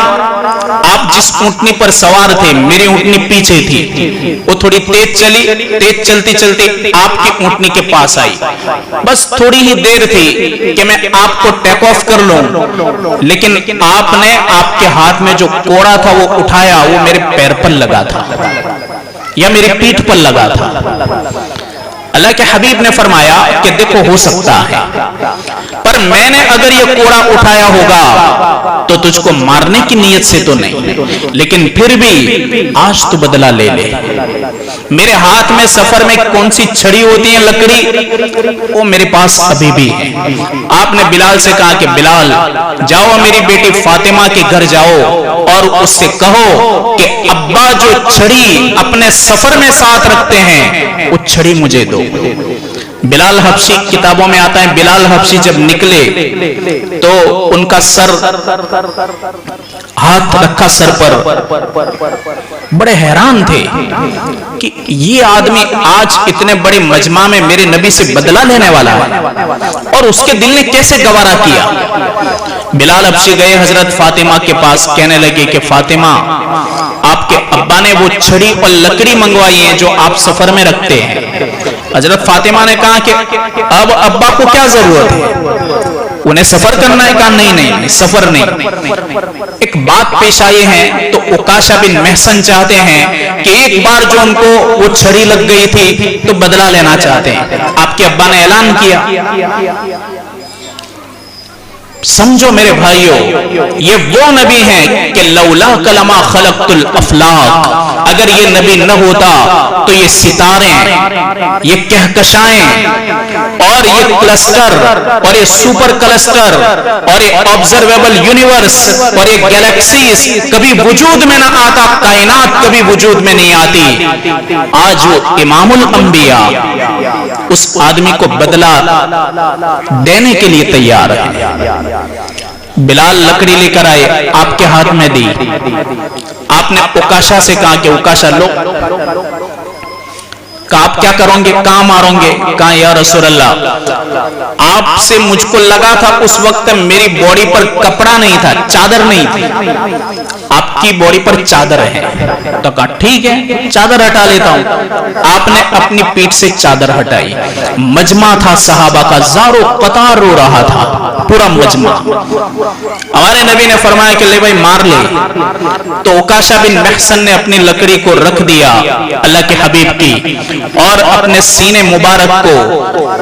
C: آپ جس اونٹنی پر سوار تھے، میری اونٹنی پیچھے تھی، وہ تھوڑی تیز چلی، تیز چلتی چلتی آپ کی اونٹنی کے پاس آئی. بس تھوڑی ہی دیر تھی کہ میں آپ کو ٹیک آف کر لوں، لیکن آپ نے آپ کے ہاتھ میں جو کوڑا تھا وہ اٹھایا، وہ میرے پیر پر لگا تھا یا میری پیٹھ پر لگا تھا. اللہ کے حبیب نے فرمایا کہ دیکھو ہو سکتا ہے، پر میں نے اگر یہ کوڑا اٹھایا ہوگا تو تجھ کو مارنے کی نیت سے تو نہیں، لیکن پھر بھی آج تو بدلہ لے لے. میرے ہاتھ میں سفر میں کون سی چھڑی ہوتی ہے لکڑی، وہ میرے پاس ابھی بھی ہے. آپ نے بلال سے کہا کہ بلال جاؤ میری بیٹی فاطمہ کے گھر جاؤ اور اس سے کہو کہ ابا جو چھڑی اپنے سفر میں ساتھ رکھتے ہیں وہ چھڑی مجھے دو. بلال حبشی، کتابوں میں آتا ہے بلال حبشی جب نکلے تو ان کا سر، ہاتھ رکھا سر پر، بڑے حیران تھے کہ یہ آدمی آج اتنے بڑے مجمع میں میرے نبی سے بدلہ لینے والا ہے، اور اس کے دل نے کیسے گوارا کیا. بلال حبشی گئے حضرت فاطمہ کے پاس، کہنے لگے کہ فاطمہ آپ کے ابا نے وہ چھڑی اور لکڑی منگوائی ہے جو آپ سفر میں رکھتے ہیں. حضرت فاطمہ نے کہا کہ اب ابا کو کیا ضرورت ہے، انہیں سفر کرنا ہے. کہا نہیں سفر نہیں. ایک بات پیش آئی ہے تو عکاشہ بن محصن چاہتے ہیں کہ ایک بار جو ان کو وہ چھڑی لگ گئی تھی تو بدلہ لینا چاہتے ہیں. آپ کے ابا نے اعلان کیا. سمجھو میرے بھائیوں، یہ وہ نبی ہیں کہ لولا کلمہ خلقت الافلاق، اگر یہ نبی نہ ہوتا تو یہ ستارے، یہ کہکشائیں اور یہ کلسٹر اور یہ سپر کلسٹر اور یہ آبزرویبل یونیورس اور یہ گیلیکسیز کبھی وجود میں نہ آتا، کائنات کبھی وجود میں نہیں آتی. آج وہ امام الانبیاء اس آدمی کو بدلہ دینے کے لیے تیار ہے. بلال لکڑی لے کر آئے، آپ کے ہاتھ میں دی. آپ نے عکاشہ سے کہا کہ عکاشہ لو. کہا آپ کیا کروں گے، کہاں ماروں گے؟ کہا یا رسول اللہ آپ سے مجھ کو لگا تھا اس وقت میری باڈی پر کپڑا نہیں تھا، چادر نہیں تھی، آپ کی باڈی پر چادر ہے۔ تو کہا ٹھیک ہے چادر ہٹا لیتا ہوں۔ آپ نے اپنی پیٹھ سے چادر ہٹائی، مجمع تھا صحابہ کا، زارو قطار رو رہا تھا پورا مجمع۔ ہمارے نبی نے فرمایا کہ لے بھائی مار لے، تو عکاشہ بن محصن نے اپنی لکڑی کو رکھ دیا اللہ کے حبیب کی، اور اپنے سینے مبارک کو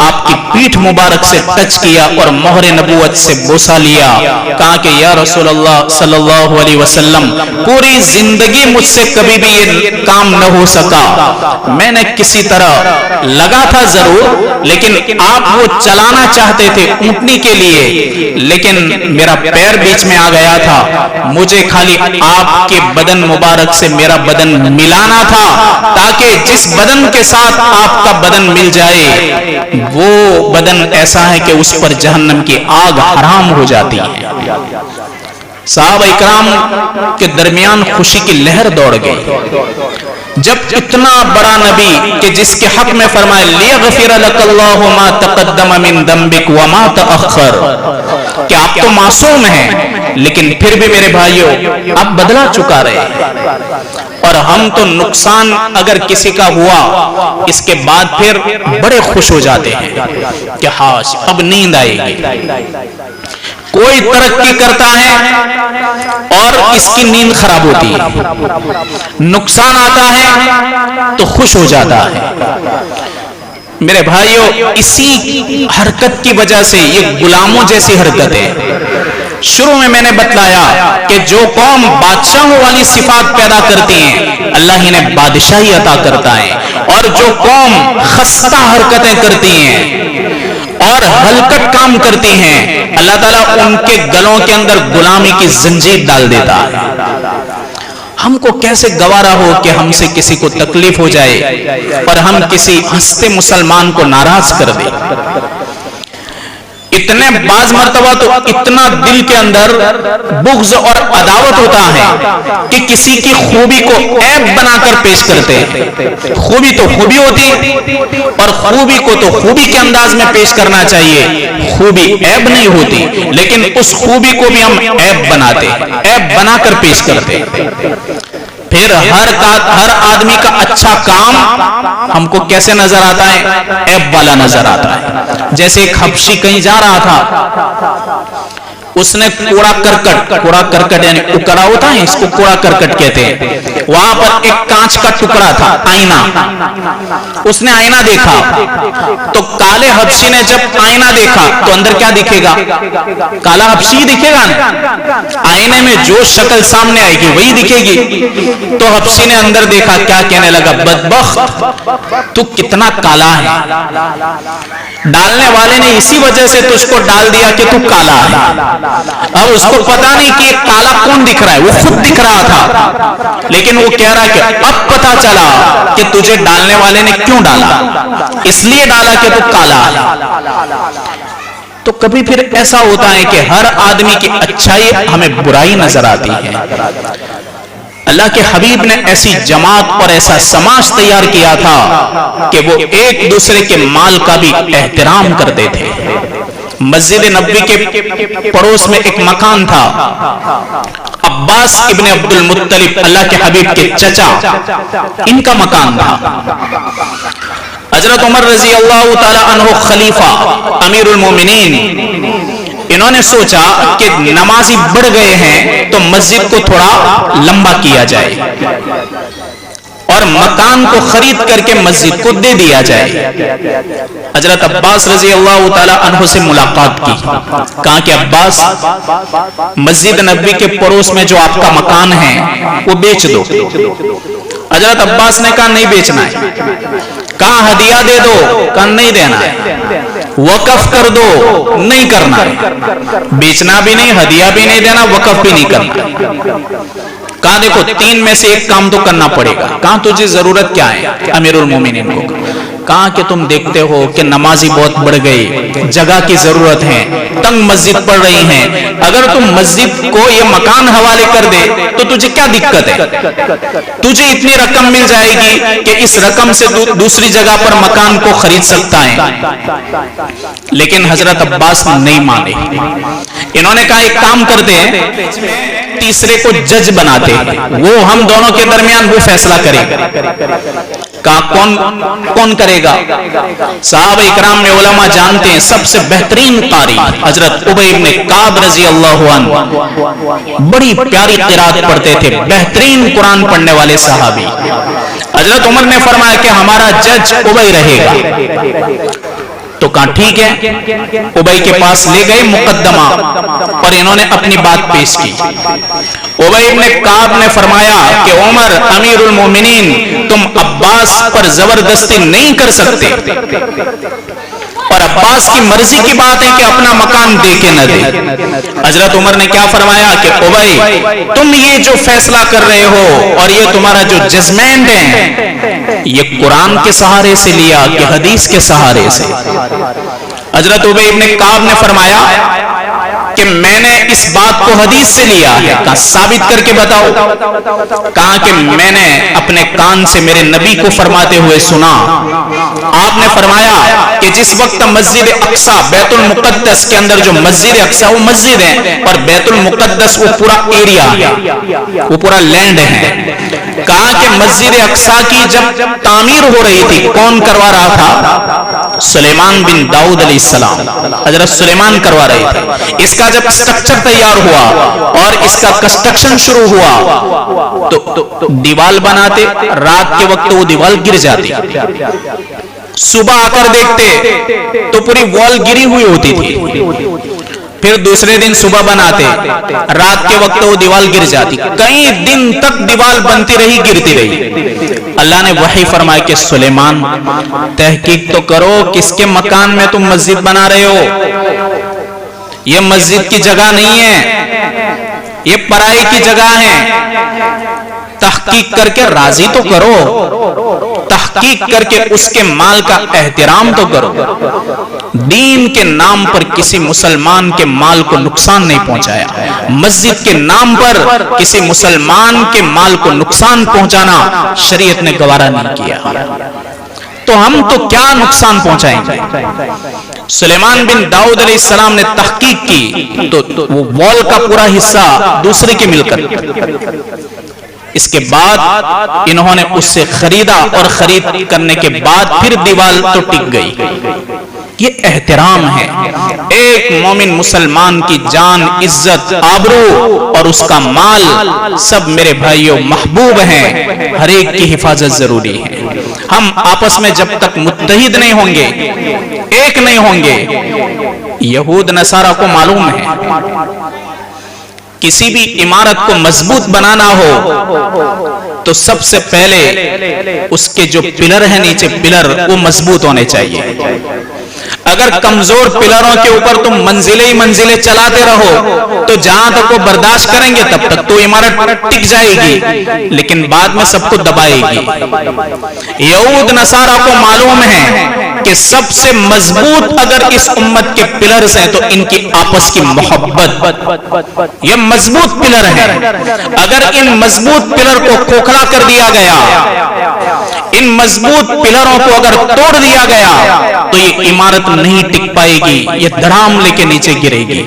C: آپ کی پیٹھ مبارک سے ٹچ کیا اور مہر نبوت سے بوسہ لیا۔ کہا کہ یا رسول اللہ صلی اللہ علیہ وسلم پوری زندگی مجھ سے کبھی بھی یہ کام نہ ہو سکا، میں نے کسی طرح لگا تھا ضرور، لیکن آپ وہ چلانا چاہتے تھے اونٹنی کے لیے، لیکن میرا پیر بیچ میں آ گیا تھا، مجھے خالی آپ کے بدن مبارک سے میرا بدن ملانا تھا، تاکہ جس بدن کے ساتھ آپ کا بدن مل جائے وہ بدن ایسا ہے کہ اس پر جہنم کی آگ حرام ہو جاتی ہے۔ صحابہ اکرام کے درمیان خوشی کی لہر دوڑ گئی جب اتنا بڑا نبی کہ جس کے حق میں فرمائے لیغفر لک اللہ ما تقدم من ذنبک وما تأخر، کہ آپ تو معصوم ہیں لیکن پھر بھی میرے بھائیوں آپ بدلہ چکا رہے ہیں، اور ہم تو نقصان اگر کسی کا ہوا اس کے بعد پھر بڑے خوش ہو جاتے ہیں کہ ہاش اب نیند آئے گی۔ کوئی ترقی کرتا ہے اور اس کی نیند خراب ہوتی ہے، نقصان آتا ہے تو خوش ہو جاتا ہے۔ میرے بھائیوں اسی حرکت کی وجہ سے یہ غلاموں جیسی حرکت ہے۔ شروع میں نے بتلایا کہ جو قوم بادشاہوں والی صفات پیدا کرتی ہیں اللہ ہی نے بادشاہی عطا کرتا ہے، اور جو قوم خستہ حرکتیں کرتی ہیں اور ہلکٹ کام کرتی ہیں اللہ تعالیٰ ان کے گلوں کے اندر غلامی کی زنجیر ڈال دیتا ہے۔ ہم کو کیسے گوارا ہو کہ ہم سے کسی کو تکلیف ہو جائے اور ہم کسی ہنستے مسلمان کو ناراض کر دیں۔ اتنے بعض مرتبہ تو اتنا دل کے اندر بغض اور عداوت ہوتا ہے کہ کسی کی خوبی کو عیب بنا کر پیش کرتے ہیں۔ خوبی تو خوبی ہوتی اور خوبی کو تو خوبی کے انداز میں پیش کرنا چاہیے، خوبی عیب نہیں ہوتی، لیکن اس خوبی کو بھی ہم عیب بناتے، عیب بنا کر پیش کرتے۔ پھر ہر آدمی کا اچھا کام ہم کو کیسے نظر آتا ہے؟ عیب والا نظر آتا ہے۔ جیسے ایک حبشی کہیں جا رہا تھا، اس نے کوڑا کرکٹ یعنی اکڑا ہوتا ہے، اس کو کوڑا کرکٹ کہتے ہیں، وہاں پر ایک کانچ کا ٹکڑا تھا، آئینہ، اس نے آئینہ دیکھا تو کالے حبشی نے جب آئینہ دیکھا تو اندر کیا دکھے گا؟ کالا حبشی دکھے گا نا، آئینے میں جو شکل سامنے آئے گی وہی دکھے گی۔ تو حبشی نے اندر دیکھا، کیا کہنے لگا؟ بدبخت تو کتنا کالا ہے، ڈالنے والے نے اسی وجہ سے تجھ کو ڈال دیا کہ تو کالا ہے۔ اب اس کو پتا نہیں کہ کالا کون دکھ رہا ہے، وہ خود دکھ رہا تھا، لیکن وہ کہہ رہا ہے کہ اب پتا چلا کہ تجھے ڈالنے والے نے کیوں ڈالا، اس لیے ڈالا کہ تو کالا ہے۔ تو کبھی پھر ایسا ہوتا ہے کہ ہر آدمی کی اچھائی ہمیں برائی نظر آتی ہے۔ اللہ کے حبیب نے ایسی جماعت اور ایسا سماج تیار کیا تھا کہ وہ ایک دوسرے کے مال کا بھی احترام کرتے تھے۔ مسجد نبوی کے پڑوس میں ایک مکان تھا، عباس ابن عبد المطلب اللہ کے حبیب کے چچا، ان کا مکان تھا۔ حضرت عمر رضی اللہ تعالی عنہ خلیفہ امیر المومنین، انہوں نے سوچا کہ نمازی بڑھ گئے ہیں تو مسجد کو تھوڑا لمبا کیا جائے اور مکان کو خرید کر کے مسجد کو دے دیا جائے۔ حضرت عباس رضی اللہ تعالی عنہ سے ملاقات کی، کہا کہ عباس مسجد نبوی کے پڑوس میں جو آپ کا مکان ہے وہ بیچ دو۔ حضرت عباس نے کہا نہیں بیچنا ہے، کہا ہدیہ دے دو، کہا نہیں دینا ہے، وقف کر دو، نہیں کرنا ہے، بیچنا بھی نہیں، ہدیہ بھی نہیں دینا، وقف بھی نہیں کرنا۔ کہا دیکھو تین میں سے ایک کام تو کرنا پڑے گا۔ کہا تجھے ضرورت کیا ہے امیر المومنین کو؟ کہا کہ تم دیکھتے ہو کہ نمازی بہت بڑھ گئی، جگہ کی ضرورت ہے، تنگ مسجد پڑ رہی ہیں، اگر تم مسجد کو یہ مکان حوالے کر دے تو تجھے کیا دقت ہے؟ تجھے اتنی رقم مل جائے گی کہ اس رقم سے دوسری جگہ پر مکان کو خرید سکتا ہے۔ لیکن حضرت عباس نہیں مانے، انہوں نے کہا ایک کام کرتے ہیں، تیسرے کو جج بناتے ہیں، وہ ہم دونوں کے درمیان وہ فیصلہ کرے گا۔ کہا کون کرے گا؟ صحابہ اکرام میں علماء جانتے ہیں سب سے بہترین قاری حضرت ابی بن کعب رضی اللہ عنہ، بڑی پیاری قرات پڑھتے تھے، بہترین قرآن پڑھنے والے صحابی۔ حضرت عمر نے فرمایا کہ ہمارا جج ابی رہے گا، تو کہا ٹھیک ہے، ابی کے پاس لے گئے مقدمہ اور انہوں نے اپنی بات پیش کی۔ ابی بن کعب نے فرمایا کہ عمر امیر المومنین، تم عباس پر زبردستی نہیں کر سکتے، اور عباس کی مرضی کی بات ہے کہ اپنا مکان دے کے نہ دے۔ حضرت عمر نے کیا فرمایا کہ ابی تم یہ جو فیصلہ کر رہے ہو اور یہ تمہارا جو ججمنٹ ہے، یہ قرآن کے سہارے سے لیا کہ حدیث کے سہارے سے؟ حضرت ابی بن کعب نے فرمایا کہ میں نے اس بات کو حدیث سے لیا ہے۔ کہا ثابت کر کے بتاؤ۔ کہا کہ میں نے اپنے کان سے میرے نبی کو فرماتے ہوئے سنا، آپ نے فرمایا کہ جس وقت مسجد اقصی بیت المقدس کے اندر، جو مسجد اقصی وہ مسجد ہے اور بیت المقدس وہ پورا ایریا ہے، وہ پورا لینڈ ہے۔ کہا کہ مسجد اقصی کی جب تعمیر ہو رہی تھی، کون کروا رہا تھا؟ سلیمان بن داؤد علیہ السلام، حضرت سلیمان کروا رہے تھے۔ اس کا جب اسٹرکچر تیار ہوا اور اس کا کنسٹرکشن شروع ہوا تو دیوال بناتے، رات کے وقت وہ دیوال گر جاتی، صبح آ کر دیکھتے تو پوری وال گری ہوئی ہوتی تھی، پھر دوسرے دن صبح بناتے، رات کے وقت وہ دیوال گر جاتی، کئی دن تک دیوال بنتی رہی، گرتی رہی۔ اللہ نے وحی فرمایا کہ سلیمان تحقیق تو کرو، کس کے مکان میں تم مسجد بنا رہے ہو؟ یہ مسجد کی جگہ نہیں ہے، یہ پرائی کی جگہ ہے، تحقیق کر کے راضی تو کرو، تحقیق کر کے اس کے مال کا احترام تو کرو۔ دین کے نام پر کسی مسلمان کے مال کو نقصان نہیں پہنچایا، مسجد کے نام پر کسی مسلمان کے مال کو نقصان پہنچانا شریعت نے گوارا نہیں کیا، تو ہم تو کیا نقصان پہنچائیں گے؟ سلیمان بن داؤد علیہ السلام نے تحقیق کی تو وہ وال کا پورا حصہ دوسرے کی ملکت۔ اس کے بعد انہوں نے اس سے خریدا اور خرید کرنے کے بعد پھر دیوال تو ٹک گئی۔ یہ احترام ہے، ایک مومن مسلمان کی جان، عزت، آبرو اور اس کا مال سب میرے بھائیوں محبوب ہیں، ہر ایک کی حفاظت ضروری ہے۔ ہم آپس میں جب تک متحد نہیں ہوں گے، ایک نہیں ہوں گے، یہود نصارہ کو معلوم ہے کسی بھی عمارت کو مضبوط بنانا ہو تو سب سے پہلے اس کے جو پلر ہیں نیچے پلر وہ مضبوط ہونے چاہیے۔ اگر کمزور پلروں کے اوپر تم منزلیں ہی منزلیں چلاتے رہو تو جہاں تک وہ برداشت کریں گے تب تک تو عمارت ٹک جائے گی، لیکن بعد میں سب کو دبائے گی۔ یہود نصارہ کو معلوم ہے کہ سب سے مضبوط اگر اس امت کے پلرز ہیں تو ان کی آپس کی محبت، یہ مضبوط پلر ہیں۔ اگر ان مضبوط پلر کو کھوکھلا کر دیا گیا، ان مضبوط پلروں کو اگر توڑ دیا گیا تو یہ عمارت نہیں ٹک پائے گی، یہ دھڑام لے کے نیچے گرے گی۔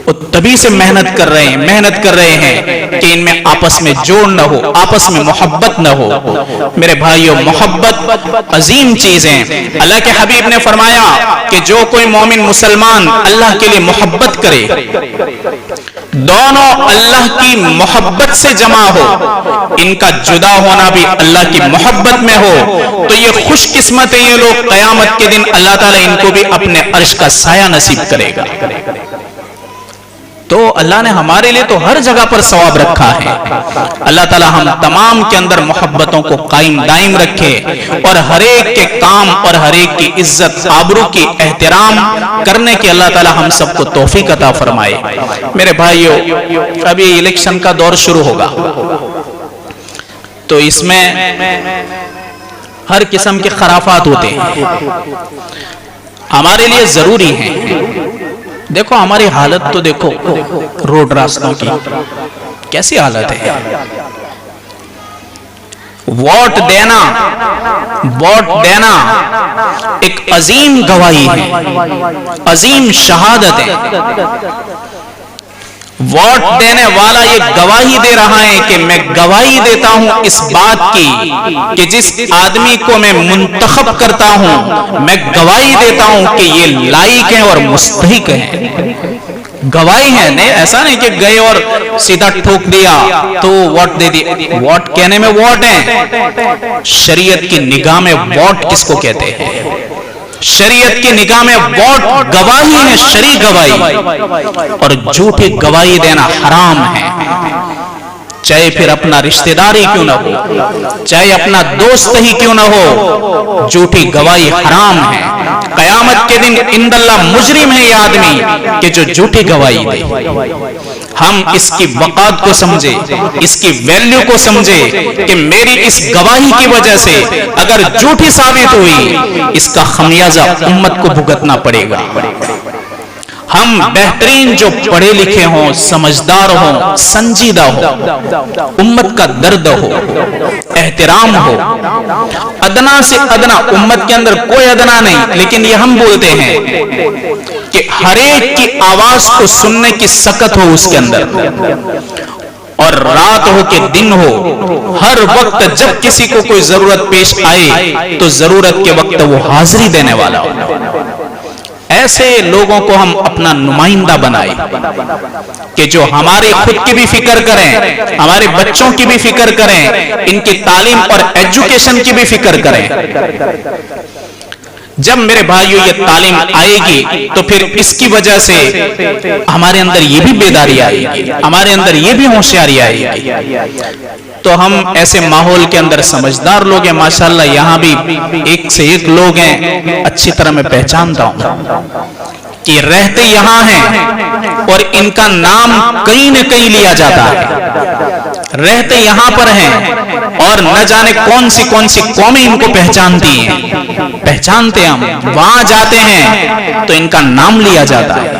C: وہ تبھی سے محنت کر رہے ہیں کہ ان میں آپس میں جوڑ نہ ہو، آپس میں محبت نہ ہو۔ میرے بھائیوں، محبت عظیم چیز ہے۔ اللہ کے حبیب نے فرمایا کہ جو کوئی مومن مسلمان اللہ کے لیے محبت کرے، دونوں اللہ کی محبت سے جمع ہو، ان کا جدا ہونا بھی اللہ کی محبت میں ہو، تو یہ خوش قسمت ہے یہ لوگ، قیامت کے دن اللہ تعالیٰ ان کو بھی اپنے عرش کا سایہ نصیب کرے گا۔ تو اللہ نے ہمارے لیے تو ہر جگہ پر ثواب رکھا ہے۔ اللہ تعالیٰ ہم تمام کے اندر محبتوں کو قائم دائم رکھے اور ہر ایک کے کام اور ہر ایک کی عزت آبرو کی احترام کرنے کے اللہ تعالیٰ ہم سب کو توفیق عطا فرمائے۔ میرے بھائیوں، ابھی الیکشن کا دور شروع ہوگا تو اس میں ہر قسم کے خرافات ہوتے ہیں، ہمارے لیے ضروری ہیں۔ دیکھو ہماری حالت تو دیکھو، روڈ راستوں کی کیسی حالت ہے۔ ووٹ دینا ایک عظیم گواہی ہے، عظیم شہادت ہے۔ ووٹ دینے والا یہ گواہی دے رہا ہے کہ میں گواہی دیتا ہوں اس بات کی کہ جس آدمی کو میں منتخب کرتا ہوں، میں گواہی دیتا ہوں کہ یہ لائق ہیں اور مستحق ہیں۔ گواہی ہے، نہیں ایسا نہیں کہ گئے اور سیدھا ٹھوک دیا تو ووٹ دے دیا۔ ووٹ کہنے میں ووٹ ہیں، شریعت کی نگاہ میں ووٹ کس کو کہتے ہیں؟ شریعت کی نگاہ میں ووٹ گواہی ہے، شرعی گواہی، اور جھوٹی گواہی دینا حرام ہے، چاہے پھر اپنا رشتہ داری کیوں نہ ہو، چاہے اپنا دوست ہی کیوں نہ ہو، جھوٹی گواہی حرام ہے۔ قیامت کے دن عند اللہ مجرم ہے یہ آدمی کہ جو جھوٹی گواہی دے۔ ہم اس کی وقات کو سمجھے، اس کی ویلیو کو سمجھے کہ میری اس گواہی کی وجہ سے اگر جھوٹی ثابت ہوئی، اس کا خمیازہ امت کو بھگتنا پڑے گا۔ ہم بہترین جو پڑھے لکھے ہوں، سمجھدار ہوں، سنجیدہ ہوں، امت کا درد ہو، احترام ہو، ادنا سے ادنا، امت کے اندر کوئی ادنا نہیں، لیکن یہ ہم بولتے ہیں کہ ہر ایک کی آواز کو سننے کی سکت ہو اس کے اندر، اور رات ہو کہ دن ہو، ہر وقت جب کسی کو کوئی ضرورت پیش آئے تو ضرورت کے وقت وہ حاضری دینے والا ہو۔ ایسے لوگوں کو ہم اپنا نمائندہ بنائیں کہ جو ہمارے خود کی بھی فکر کریں، ہمارے بچوں کی بھی فکر کریں، ان کی تعلیم اور ایجوکیشن کی بھی فکر کریں۔ جب میرے بھائیوں یہ تعلیم آئے گی تو پھر اس کی وجہ سے ہمارے اندر یہ بھی بیداری آئے گی، ہمارے اندر یہ بھی ہوشیاری آئے گی۔ تو ہم ایسے ماحول کے اندر سمجھدار لوگ ہیں، ماشاءاللہ یہاں بھی ایک سے ایک لوگ ہیں، اچھی طرح میں پہچانتا ہوں کہ رہتے یہاں ہیں اور ان کا نام کہیں نہ کہیں لیا جاتا ہے، رہتے یہاں پر ہیں اور نہ جانے کون سی قومیں ان کو پہچانتی ہیں، پہچانتے ہم، وہاں جاتے ہیں تو ان کا نام لیا جاتا ہے۔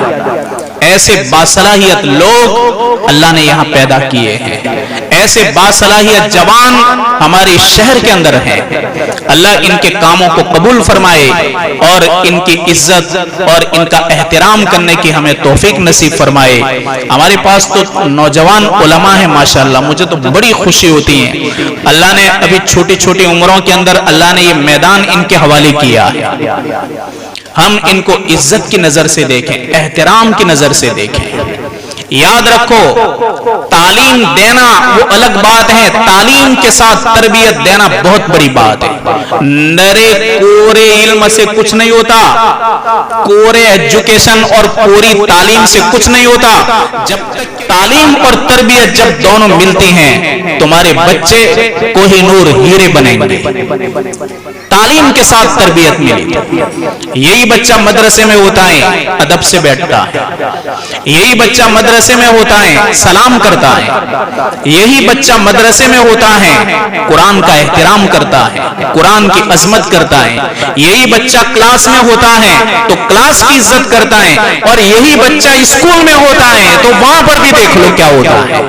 C: ایسے باصلاحیت لوگ اللہ نے یہاں پیدا کیے ہیں، ایسے باصلاحیت جوان ہمارے شہر کے اندر ہیں۔ اللہ ان کے کاموں کو قبول فرمائے اور ان کی عزت اور ان کا احترام کرنے کی ہمیں توفیق نصیب فرمائے۔ ہمارے پاس تو نوجوان علماء ہیں ماشاءاللہ، مجھے تو بڑی خوشی ہوتی ہے۔ اللہ نے ابھی چھوٹی چھوٹی عمروں کے اندر اللہ نے یہ میدان ان کے حوالے کیا ہے۔ ہم ان کو عزت کی نظر سے دیکھیں، احترام کی نظر سے دیکھیں۔ یاد رکھو تعلیم دینا وہ الگ بات ہے، تعلیم کے ساتھ تربیت دینا بہت بڑی بات ہے۔ نرے کورے علم سے کچھ نہیں ہوتا، کورے ایجوکیشن اور پوری تعلیم سے کچھ نہیں ہوتا۔ جب تک تعلیم اور تربیت جب دونوں ملتی ہیں تمہارے بچے کوہ نور ہیرے بنیں گے۔ تعلیم کے ساتھ تربیت ملی، یہی بچہ مدرسے میں ہوتا ہے ادب سے بیٹھتا ہے، یہی بچہ مدرسے میں ہوتا ہے سلام کرتا ہے، یہی بچہ مدرسے میں ہوتا ہے قرآن کا احترام کرتا ہے، قرآن کی عظمت کرتا ہے، یہی بچہ کلاس میں ہوتا ہے تو کلاس کی عزت کرتا ہے، اور یہی بچہ اسکول میں ہوتا ہے تو وہاں پر بھی دیکھ لو کیا ہوتا ہے،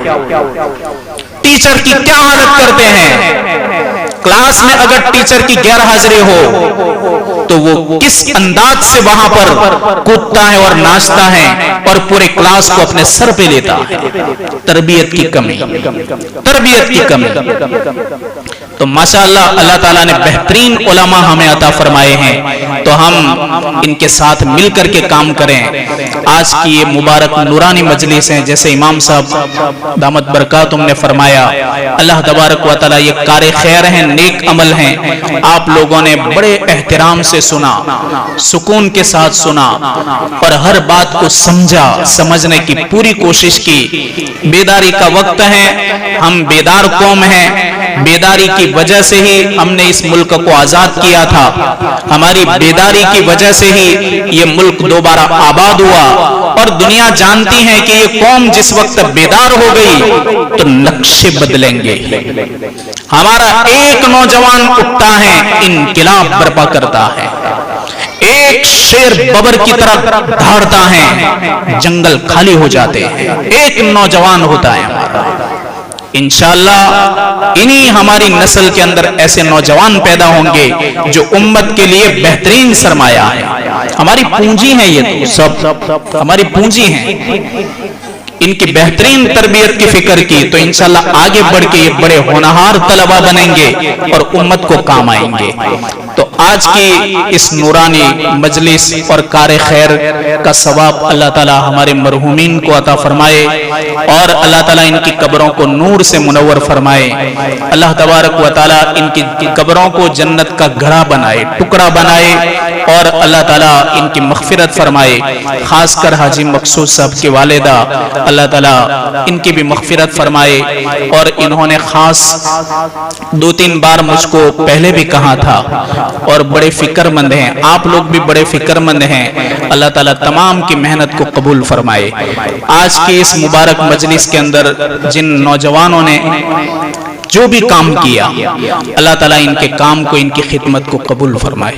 C: ٹیچر کی کیا حالت کرتے ہیں۔ کلاس میں اگر ٹیچر کی غیر حاضری ہو تو وہ کس انداز سے وہاں پر کودتا ہے اور ناچتا ہے اور پورے کلاس کو اپنے سر پہ لیتا ہے۔ تربیت کی کمی، تربیت کی کمی۔ تو ماشاءاللہ اللہ تعالیٰ نے بہترین علماء ہمیں عطا فرمائے ہیں، تو ہم ان کے ساتھ مل کر کے کام کریں۔ آج کی یہ مبارک نورانی مجلس ہیں، جیسے امام صاحب دامت برکاتہم نے فرمایا، اللہ تبارک و تعالیٰ یہ کار خیر ہیں، نیک عمل ہیں، آپ لوگوں نے بڑے احترام سے سنا، سکون کے ساتھ سنا اور ہر بات کو سمجھا، سمجھنے کی پوری کوشش کی۔ بیداری کا وقت ہے، ہم بیدار قوم ہیں، بیداری کی وجہ سے ہی ہم نے اس ملک کو آزاد کیا تھا، ہماری بیداری کی وجہ سے ہی یہ ملک دوبارہ آباد ہوا، اور دنیا جانتی ہے کہ یہ قوم جس وقت بیدار ہو گئی تو نقشے بدلیں گے۔ ہمارا ایک نوجوان اٹھتا ہے، انقلاب برپا کرتا ہے، ایک شیر ببر کی طرح دھاڑتا ہے، جنگل خالی ہو جاتے ہیں، ایک نوجوان ہوتا ہے ہمارا۔ انشاءاللہ انہی ہماری نسل کے اندر ایسے نوجوان پیدا ہوں گے جو امت کے لیے بہترین سرمایہ ہے۔ ہماری پونجی ہے، یہ تو سب ہماری پونجی ہیں، ان کی بہترین تربیت کی فکر کی تو انشاءاللہ آگے بڑھ کے یہ بڑے ہونہار طلبہ بنیں گے اور امت کو کام آئیں گے۔ تو آج کی اس نورانی مجلس اور کار خیر کا ثواب اللہ تعالی ہمارے مرحومین کو عطا فرمائے، اور اللہ تعالی ان کی قبروں کو نور سے منور فرمائے، اللہ تبارک و تعالی ان کی قبروں کو جنت کا گھڑا بنائے، ٹکڑا بنائے، اور اللہ تعالی ان کی مغفرت فرمائے۔ خاص کر حاجی مقصود صاحب کی والدہ، اللہ تعالیٰ ان کی بھی مغفرت فرمائے، اور انہوں نے خاص 2-3 بار مجھ کو پہلے بھی کہا تھا، اور بڑے فکر مند ہیں، آپ لوگ بھی بڑے فکر مند ہیں، اللہ تعالیٰ تمام کی محنت کو قبول فرمائے۔ آج کی اس مبارک مجلس کے اندر جن نوجوانوں نے جو بھی کام کیا، اللہ تعالیٰ ان کے کام کو، ان کی خدمت کو قبول فرمائے۔